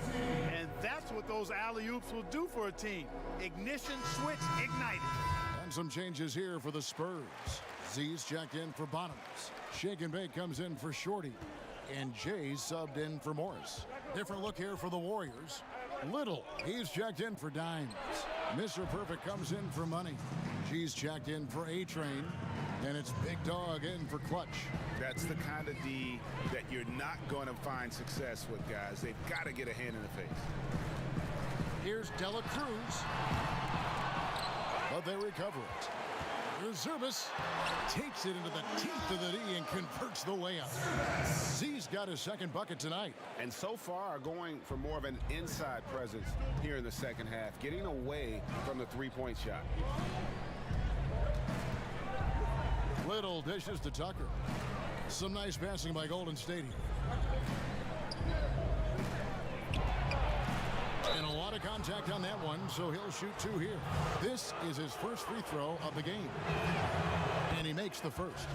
[SPEAKER 2] And that's what those alley-oops will do for a team. Ignition switch ignited.
[SPEAKER 1] And some changes here for the Spurs. Z's checked in for Bottoms. Shake and Bake comes in for Shorty. And Jay's subbed in for Morris. Different look here for the Warriors. Little, he's checked in for Dimes. Mr. Perfect comes in for Money. G's checked in for A-Train. And it's Big Dog in for Clutch.
[SPEAKER 3] That's the kind of D that you're not going to find success with, guys. They've got to get a hand in the face.
[SPEAKER 1] Here's Dela Cruz. But they recover it. Reservis takes it into the teeth of the D and converts the layup. Z's got his 2nd bucket tonight.
[SPEAKER 3] And so far are going for more of an inside presence here in the second half, getting away from the 3-point shot.
[SPEAKER 1] Little dishes to Tucker. Some nice passing by Golden State here. And a lot of contact on that one, so he'll shoot 2 here. This is his first free throw of the game. And he makes the first.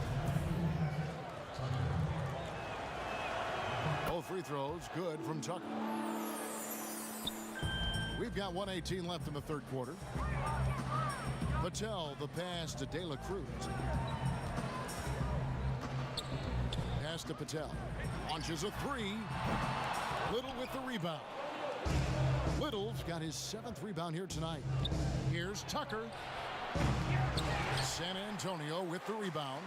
[SPEAKER 1] Both free throws good from Tucker. We've got 1:18 left in the third quarter. Patel, the pass to De La Cruz. Pass to Patel. Launches a three. Little with the rebound. Little's got his 7th rebound here tonight. Here's Tucker. San Antonio with the rebound.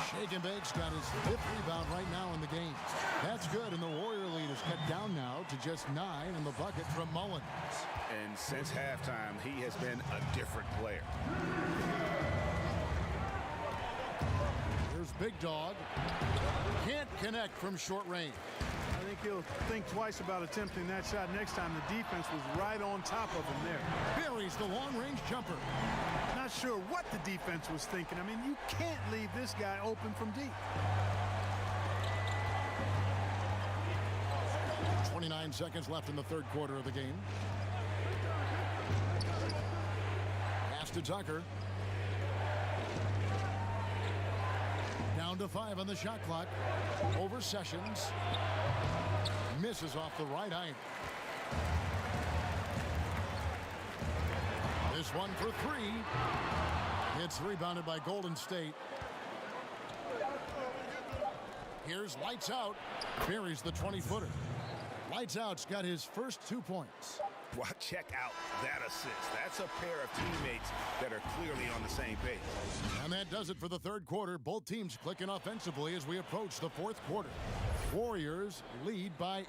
[SPEAKER 1] Shakenbake's got his 5th rebound right now in the game. That's good, and the Warrior lead is cut down now to just 9 in the bucket from Mullins.
[SPEAKER 3] And since halftime, he has been a different player.
[SPEAKER 1] Here's Big Dog. Can't connect from short range.
[SPEAKER 2] I think he'll think twice about attempting that shot next time. The defense was right on top of him there.
[SPEAKER 1] Buries the long-range jumper.
[SPEAKER 2] Not sure what the defense was thinking. I mean, you can't leave this guy open from deep.
[SPEAKER 1] 29 seconds left in the 3rd quarter of the game. Pass to Tucker. Down to 5 on the shot clock. Over Sessions. Misses off the right iron. This one for 3. It's rebounded by Golden State. Here's Lights Out. Buries the 20-footer. Lights Out's got his first 2 points.
[SPEAKER 3] Well, check out that assist. That's a pair of teammates that are clearly on the same page.
[SPEAKER 1] And that does it for the 3rd quarter. Both teams clicking offensively as we approach the 4th quarter. Warriors lead by 8.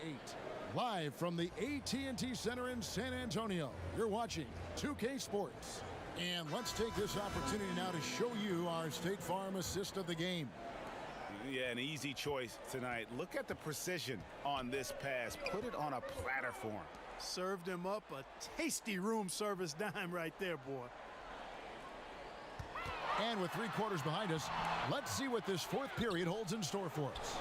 [SPEAKER 1] Live from the AT&T Center in San Antonio, you're watching 2K Sports. And let's take this opportunity now to show you our State Farm assist of the game.
[SPEAKER 3] Yeah, an easy choice tonight. Look at the precision on this pass. Put it on a platter for him.
[SPEAKER 2] Served him up a tasty room service dime right there, boy.
[SPEAKER 1] And with 3 quarters behind us, let's see what this 4th period holds in store for us.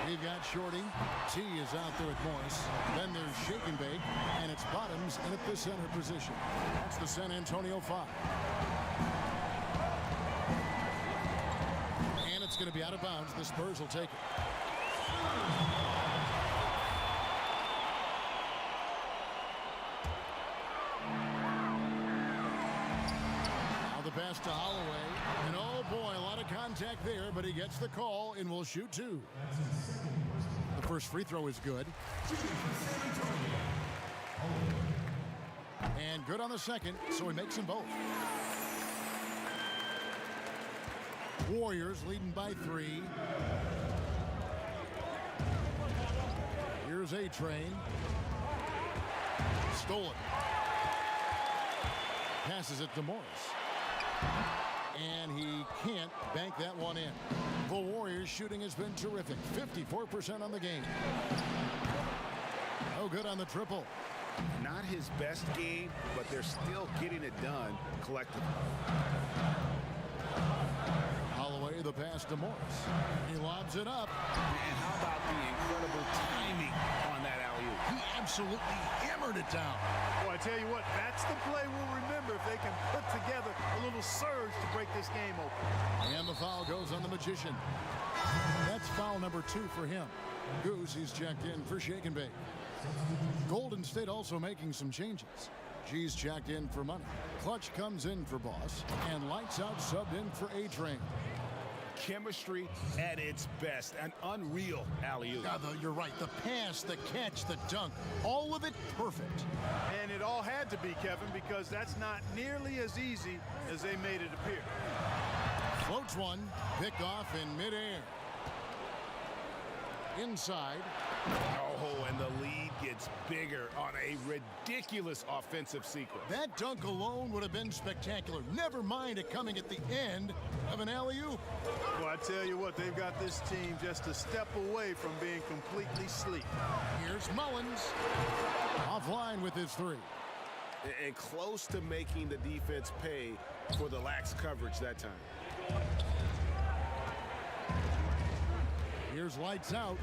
[SPEAKER 1] We've got Shorty. T is out there with Morris. Then there's Shake and Bake. And it's Bottoms in at the center position. That's the San Antonio 5. And it's going to be out of bounds. The Spurs will take it. Now the pass to Holloway. And oh boy, a lot of contact there, but he gets the call and will shoot 2. The first free throw is good. And good on the second, so he makes them both. Warriors leading by 3. Here's A-Train. Stolen. Passes it to Morris. And he can't bank that one in. The Warriors shooting has been terrific. 54% on the game. No good on the triple.
[SPEAKER 3] Not his best game, but they're still getting it done collectively.
[SPEAKER 1] Holloway, the pass to Morris. He lobs it up.
[SPEAKER 3] And how about the incredible timing on that alley-oop?
[SPEAKER 1] He absolutely hammered it down.
[SPEAKER 2] Boy, I tell you what, that's the play we'll remember if they can put together a little surge to break this game open.
[SPEAKER 1] And the foul goes on the Magician. That's foul number 2 for him. Goose, he's checked in for Shake and Bake. Golden State also making some changes. G's checked in for Money. Clutch comes in for Boss. And Lights Out subbed in for A-Train.
[SPEAKER 3] Chemistry at its best. An unreal alley-oop.
[SPEAKER 1] You're right. The pass, the catch, the dunk. All of it perfect.
[SPEAKER 2] And it all had to be, Kevin, because that's not nearly as easy as they made it appear.
[SPEAKER 1] Floats one. Picked off in midair. Inside.
[SPEAKER 3] Oh, and the lead gets bigger on a ridiculous offensive sequence.
[SPEAKER 1] That dunk alone would have been spectacular. Never mind it coming at the end of an alley-oop.
[SPEAKER 2] Well, I tell you what, they've got this team just a step away from being completely sleep.
[SPEAKER 1] Here's Mullins. Offline with his 3.
[SPEAKER 3] And close to making the defense pay for the lax coverage that time.
[SPEAKER 1] Here's Lights Out.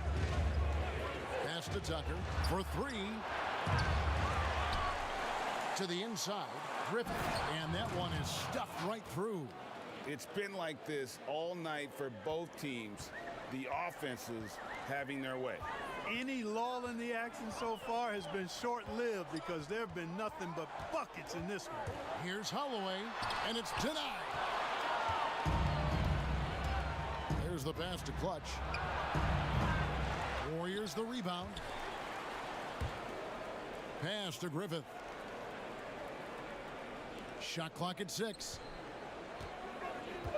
[SPEAKER 1] Pass to Tucker for 3. To the inside. Griffin. And that one is stuffed right through.
[SPEAKER 3] It's been like this all night for both teams. the offenses having their way.
[SPEAKER 2] Any lull in the action so far has been short-lived because there have been nothing but buckets in this one.
[SPEAKER 1] Here's Holloway, and it's denied. There's the pass to Clutch. Warriors the rebound. Pass to Griffith. Shot clock at 6.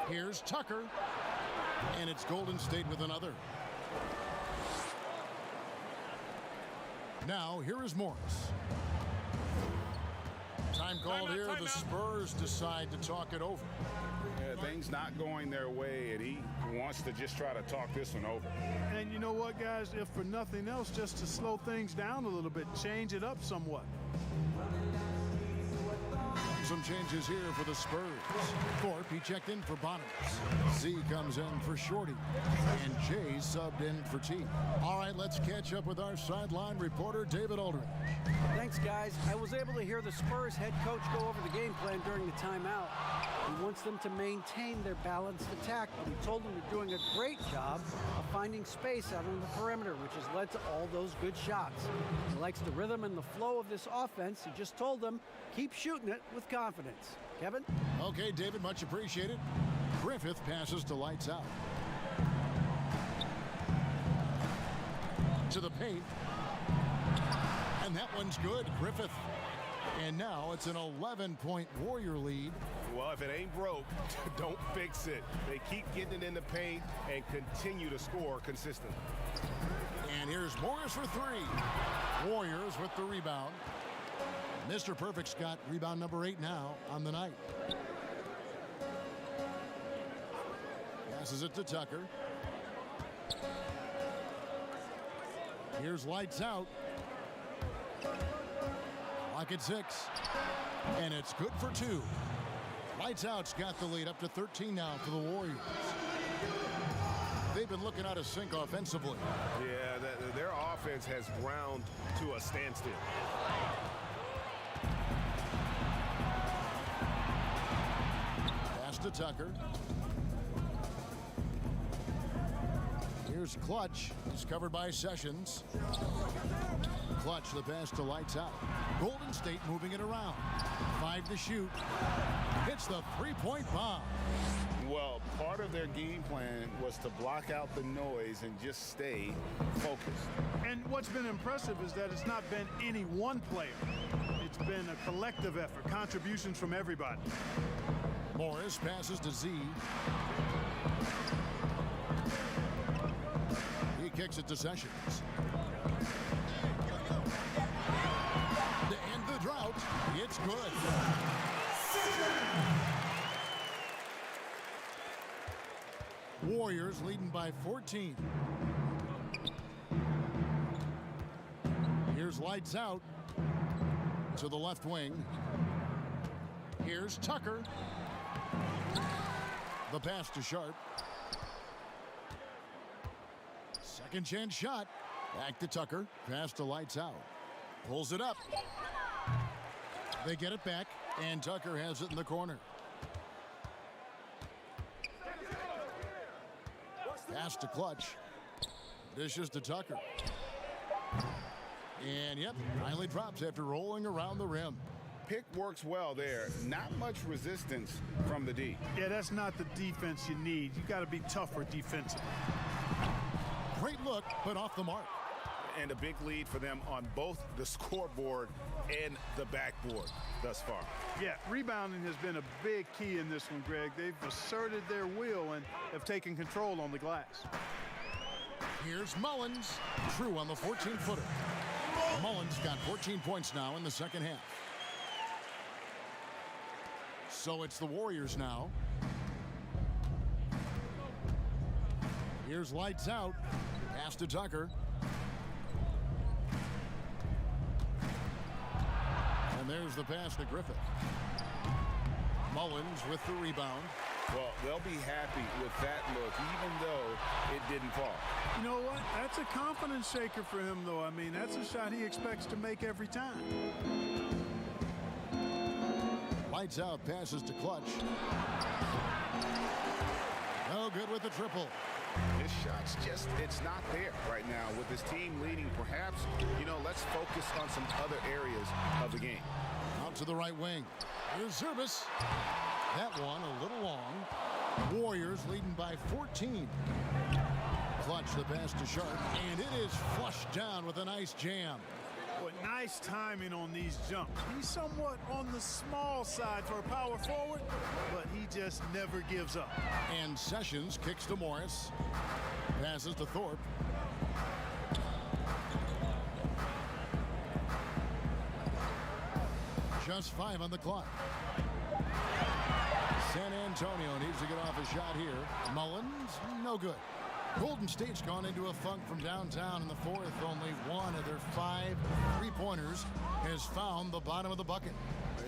[SPEAKER 1] Here's Tucker. And it's Golden State with another. Now, here is Morris. Time called here. The Spurs decide to talk it over.
[SPEAKER 3] Yeah, things not going their way, and he wants to just try to talk this one over.
[SPEAKER 2] And you know what, guys? If for nothing else, just to slow things down a little bit, change it up somewhat.
[SPEAKER 1] Some changes here for the Spurs. Thorpe, he checked in for Bonners. Z comes in for Shorty. And Jay subbed in for T. All right, let's catch up with our sideline reporter, David Aldridge.
[SPEAKER 4] Thanks, guys. I was able to hear the Spurs head coach go over the game plan during the timeout. He wants them to maintain their balanced attack, but he told them they're doing a great job of finding space out on the perimeter, which has led to all those good shots. He likes the rhythm and the flow of this offense. He just told them, keep shooting it with confidence. Kevin?
[SPEAKER 1] Okay, David, much appreciated. Griffith passes to Lights Out. To the paint. And that one's good. Griffith. And now it's an 11-point Warrior lead.
[SPEAKER 3] Well, if it ain't broke, don't fix it. They keep getting it in the paint and continue to score consistently.
[SPEAKER 1] And here's Morris for 3. Warriors with the rebound. Mr. Perfect's got rebound number 8 now on the night. Passes it to Tucker. Here's Lights Out. Clock at 6. And it's good for 2. Lights Out's got the lead up to 13 now for the Warriors. They've been looking out of sync offensively.
[SPEAKER 3] Yeah, their offense has ground to a standstill.
[SPEAKER 1] Pass to Tucker. Here's Clutch. He's covered by Sessions. Clutch, the pass to Lights Out. Golden State moving it around. 5 to shoot. Hits the three-point bomb.
[SPEAKER 3] Well, part of their game plan was to block out the noise and just stay focused.
[SPEAKER 2] And what's been impressive is that it's not been any one player. It's been a collective effort, contributions from everybody.
[SPEAKER 1] Morris passes to Z. He kicks it to Sessions. To end the drought, it's good. Warriors leading by 14. Here's Lights Out to the left wing. Here's Tucker. The pass to Sharp. Second chance shot. Back to Tucker. Pass to Lights Out. Pulls it up. They get it back, and Tucker has it in the corner. Pass to Clutch. Dishes to Tucker. And, yep, finally drops after rolling around the rim.
[SPEAKER 3] Pick works well there. Not much resistance from the D.
[SPEAKER 2] Yeah, that's not the defense you need. You got to be tougher defensively.
[SPEAKER 1] Great look, but off the mark.
[SPEAKER 3] And a big lead for them on both the scoreboard and the backboard thus far.
[SPEAKER 2] Yeah, rebounding has been a big key in this one, Greg. They've asserted their will and have taken control on the glass.
[SPEAKER 1] Here's Mullins. True on the 14-footer. Mullins got 14 points now in the second half. So it's the Warriors now. Here's Lights Out. Pass to Tucker. And there's the pass to Griffith. Mullins with the rebound.
[SPEAKER 3] Well, they'll be happy with that look, even though it didn't fall.
[SPEAKER 2] You know what? That's a confidence shaker for him, though. I mean, that's a shot he expects to make every time.
[SPEAKER 1] Lights Out passes to Clutch. No good with the triple.
[SPEAKER 3] His shot's just, it's not there right now. With his team leading, perhaps, let's focus on some other areas of the game.
[SPEAKER 1] Out to the right wing. Here's Zurbis. That one a little long. Warriors leading by 14. Clutch the pass to Sharp, and it is flushed down with a nice jam.
[SPEAKER 2] But nice timing on these jumps. He's somewhat on the small side for a power forward, but he just never gives up.
[SPEAKER 1] And Sessions kicks to Morris. Passes to Thorpe. Just 5 on the clock. San Antonio needs to get off a shot here. Mullins, no good. Golden State's gone into a funk from downtown in the fourth. Only one of their 5 3-pointers has found the bottom of the bucket.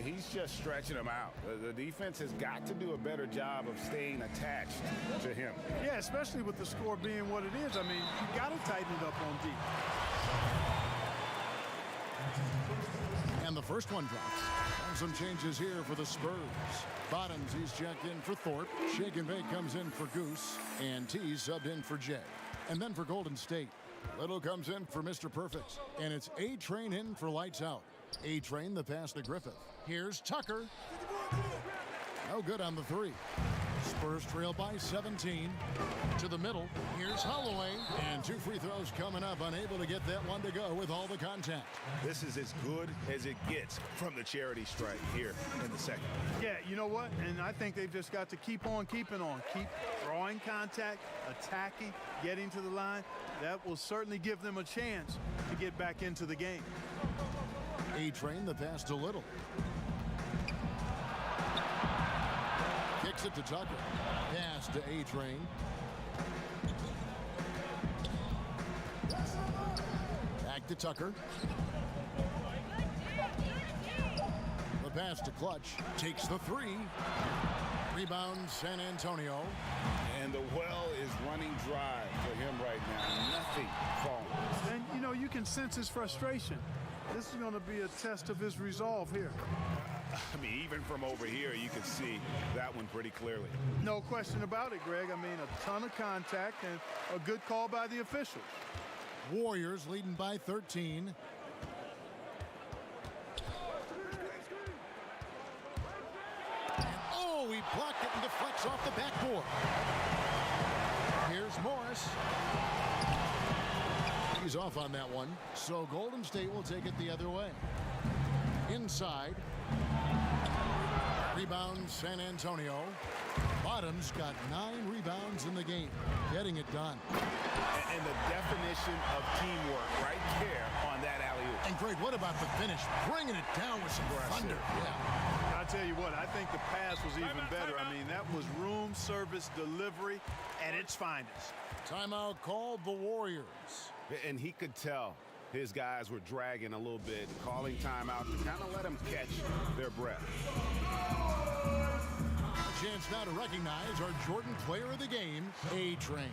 [SPEAKER 3] He's just stretching them out. The defense has got to do a better job of staying attached to him.
[SPEAKER 2] Yeah, especially with the score being what it is. I mean, you got to tighten it up on deep.
[SPEAKER 1] And the first one drops. And some changes here for the Spurs. Bottoms, he's checked in for Thorpe. Shake and Bake comes in for Goose. And T subbed in for Jay. And then for Golden State, Little comes in for Mr. Perfect. And it's A-Train in for Lights Out. A-Train the pass to Griffith. Here's Tucker. No good on the 3. Spurs trail by 17. To the middle. Here's Holloway. And 2 free throws coming up. Unable to get that one to go with all the contact.
[SPEAKER 3] This is as good as it gets from the charity strike here in the second.
[SPEAKER 2] Yeah, you know what? And I think they've just got to keep on keeping on. Keep drawing contact, attacking, getting to the line. That will certainly give them a chance to get back into the game.
[SPEAKER 1] A-Train the pass to Little. Kicks it to Tucker. Pass to A-Train. Back to Tucker. The pass to Clutch. Takes the 3. Rebound San Antonio.
[SPEAKER 3] And the well is running dry for him right now. Nothing falling.
[SPEAKER 2] And, you can sense his frustration. This is going to be a test of his resolve here.
[SPEAKER 3] I mean, even from over here, you can see that one pretty clearly.
[SPEAKER 2] No question about it, Greg. I mean, a ton of contact and a good call by the officials.
[SPEAKER 1] Warriors leading by 13. And he blocked it and deflects off the backboard. Here's Morris. He's off on that one. So Golden State will take it the other way. Inside. Rebound San Antonio. Bottoms got 9 rebounds in the game. Getting it done.
[SPEAKER 3] And the definition of teamwork right there on that alley-oop.
[SPEAKER 1] And Greg, what about the finish? Bringing it down with some thunder. Yeah.
[SPEAKER 2] I'll tell you what, I think the pass was even better. I mean, that was room service delivery at its finest.
[SPEAKER 1] Timeout called the Warriors.
[SPEAKER 3] And he could tell his guys were dragging a little bit, calling timeout to kind of let them catch their breath.
[SPEAKER 1] A chance now to recognize our Jordan Player of the Game, A-Train.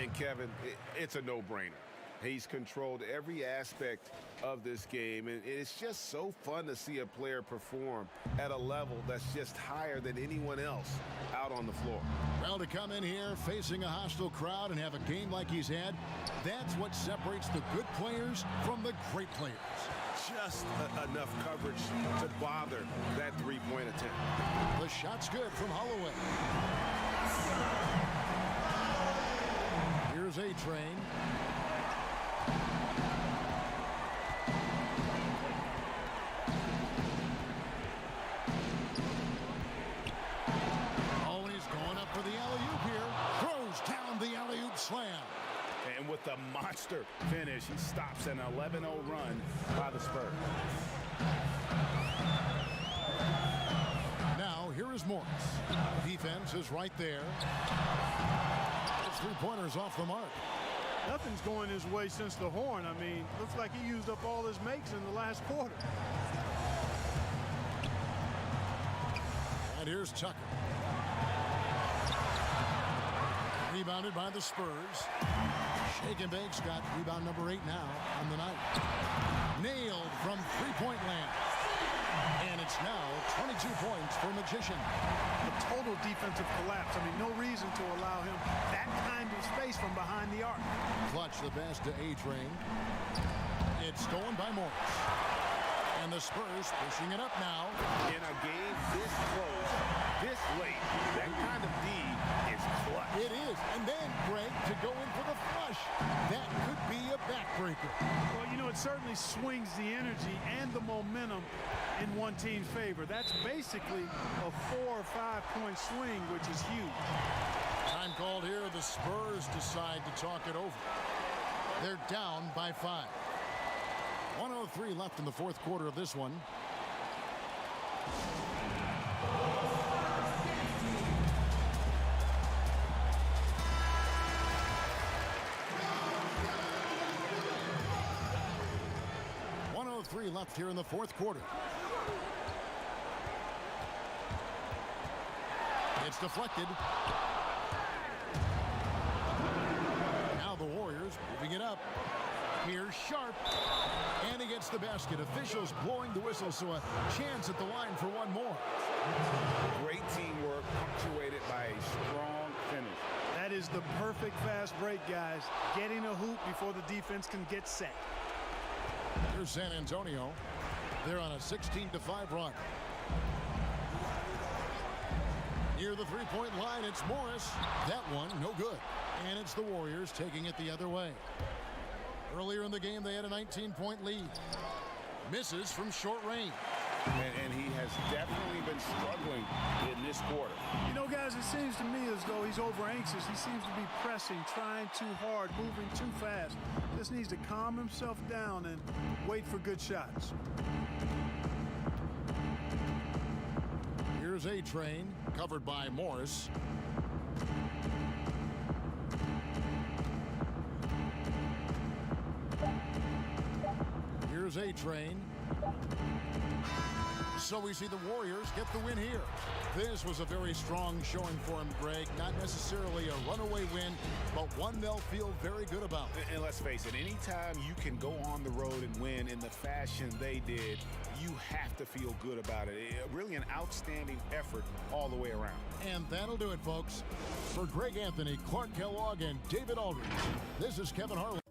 [SPEAKER 3] And Kevin, it's a no-brainer. He's controlled every aspect of this game, and it's just so fun to see a player perform at a level that's just higher than anyone else out on the floor.
[SPEAKER 1] Well, to come in here facing a hostile crowd and have a game like he's had, that's what separates the good players from the great players.
[SPEAKER 3] Just enough coverage to bother that three-point attempt.
[SPEAKER 1] The shot's good from Holloway. Here's A-Train. Oh, he's going up for the alley-oop here. Throws down the alley-oop slam.
[SPEAKER 3] And with the monster finish, he stops an 11-0 run by the Spurs.
[SPEAKER 1] Now, here is Morris. Defense is right there. His three-pointer's off the mark.
[SPEAKER 2] Nothing's going his way since the horn. I mean, looks like he used up all his makes in the last quarter.
[SPEAKER 1] And here's Tucker. Rebounded by the Spurs. Shake and Bake's got rebound number 8 now on the night. Nailed from three-point land. And it's now 22 points for Magician.
[SPEAKER 2] A total defensive collapse. I mean, no reason to allow him that kind of space from behind the arc.
[SPEAKER 1] Clutch the pass to A-Train. It's stolen by Morris. And the Spurs pushing it up now.
[SPEAKER 3] In a game this close, this late, that kind of D is clutch.
[SPEAKER 1] It is. And then, Greg, to go in for the flush. That could be a backbreaker.
[SPEAKER 2] Well, you know, it certainly swings the energy and the momentum in one team's favor. That's basically a 4 or 5 point swing, which is huge.
[SPEAKER 1] Time called here. The Spurs decide to talk it over. They're down by 5. 1:03 left in the fourth quarter of this one. Left here in the fourth quarter. It's deflected. Now the Warriors moving it up. Here's Sharp. And he gets the basket. Officials blowing the whistle, so a chance at the line for one more.
[SPEAKER 3] Great teamwork punctuated by a strong finish.
[SPEAKER 2] That is the perfect fast break, guys. Getting a hoop before the defense can get set.
[SPEAKER 1] Here's San Antonio. They're on a 16-5 run. Near the three-point line, it's Morris. That one, no good. And it's the Warriors taking it the other way. Earlier in the game, they had a 19-point lead. Misses from short range.
[SPEAKER 3] And he has definitely been struggling in this quarter.
[SPEAKER 2] You know, guys, it seems to me as though he's over anxious. He seems to be pressing, trying too hard, moving too fast. Just needs to calm himself down and wait for good shots.
[SPEAKER 1] Here's A-Train, covered by Morris. Here's A-Train. So we see the Warriors get the win here. This was a very strong showing for him, Greg. Not necessarily a runaway win, but one they'll feel very good about.
[SPEAKER 3] And let's face it, anytime you can go on the road and win in the fashion they did, you have to feel good about it. Really an outstanding effort all the way around.
[SPEAKER 1] And that'll do it, folks. For Greg Anthony, Clark Kellogg, and David Aldridge, this is Kevin Harlan.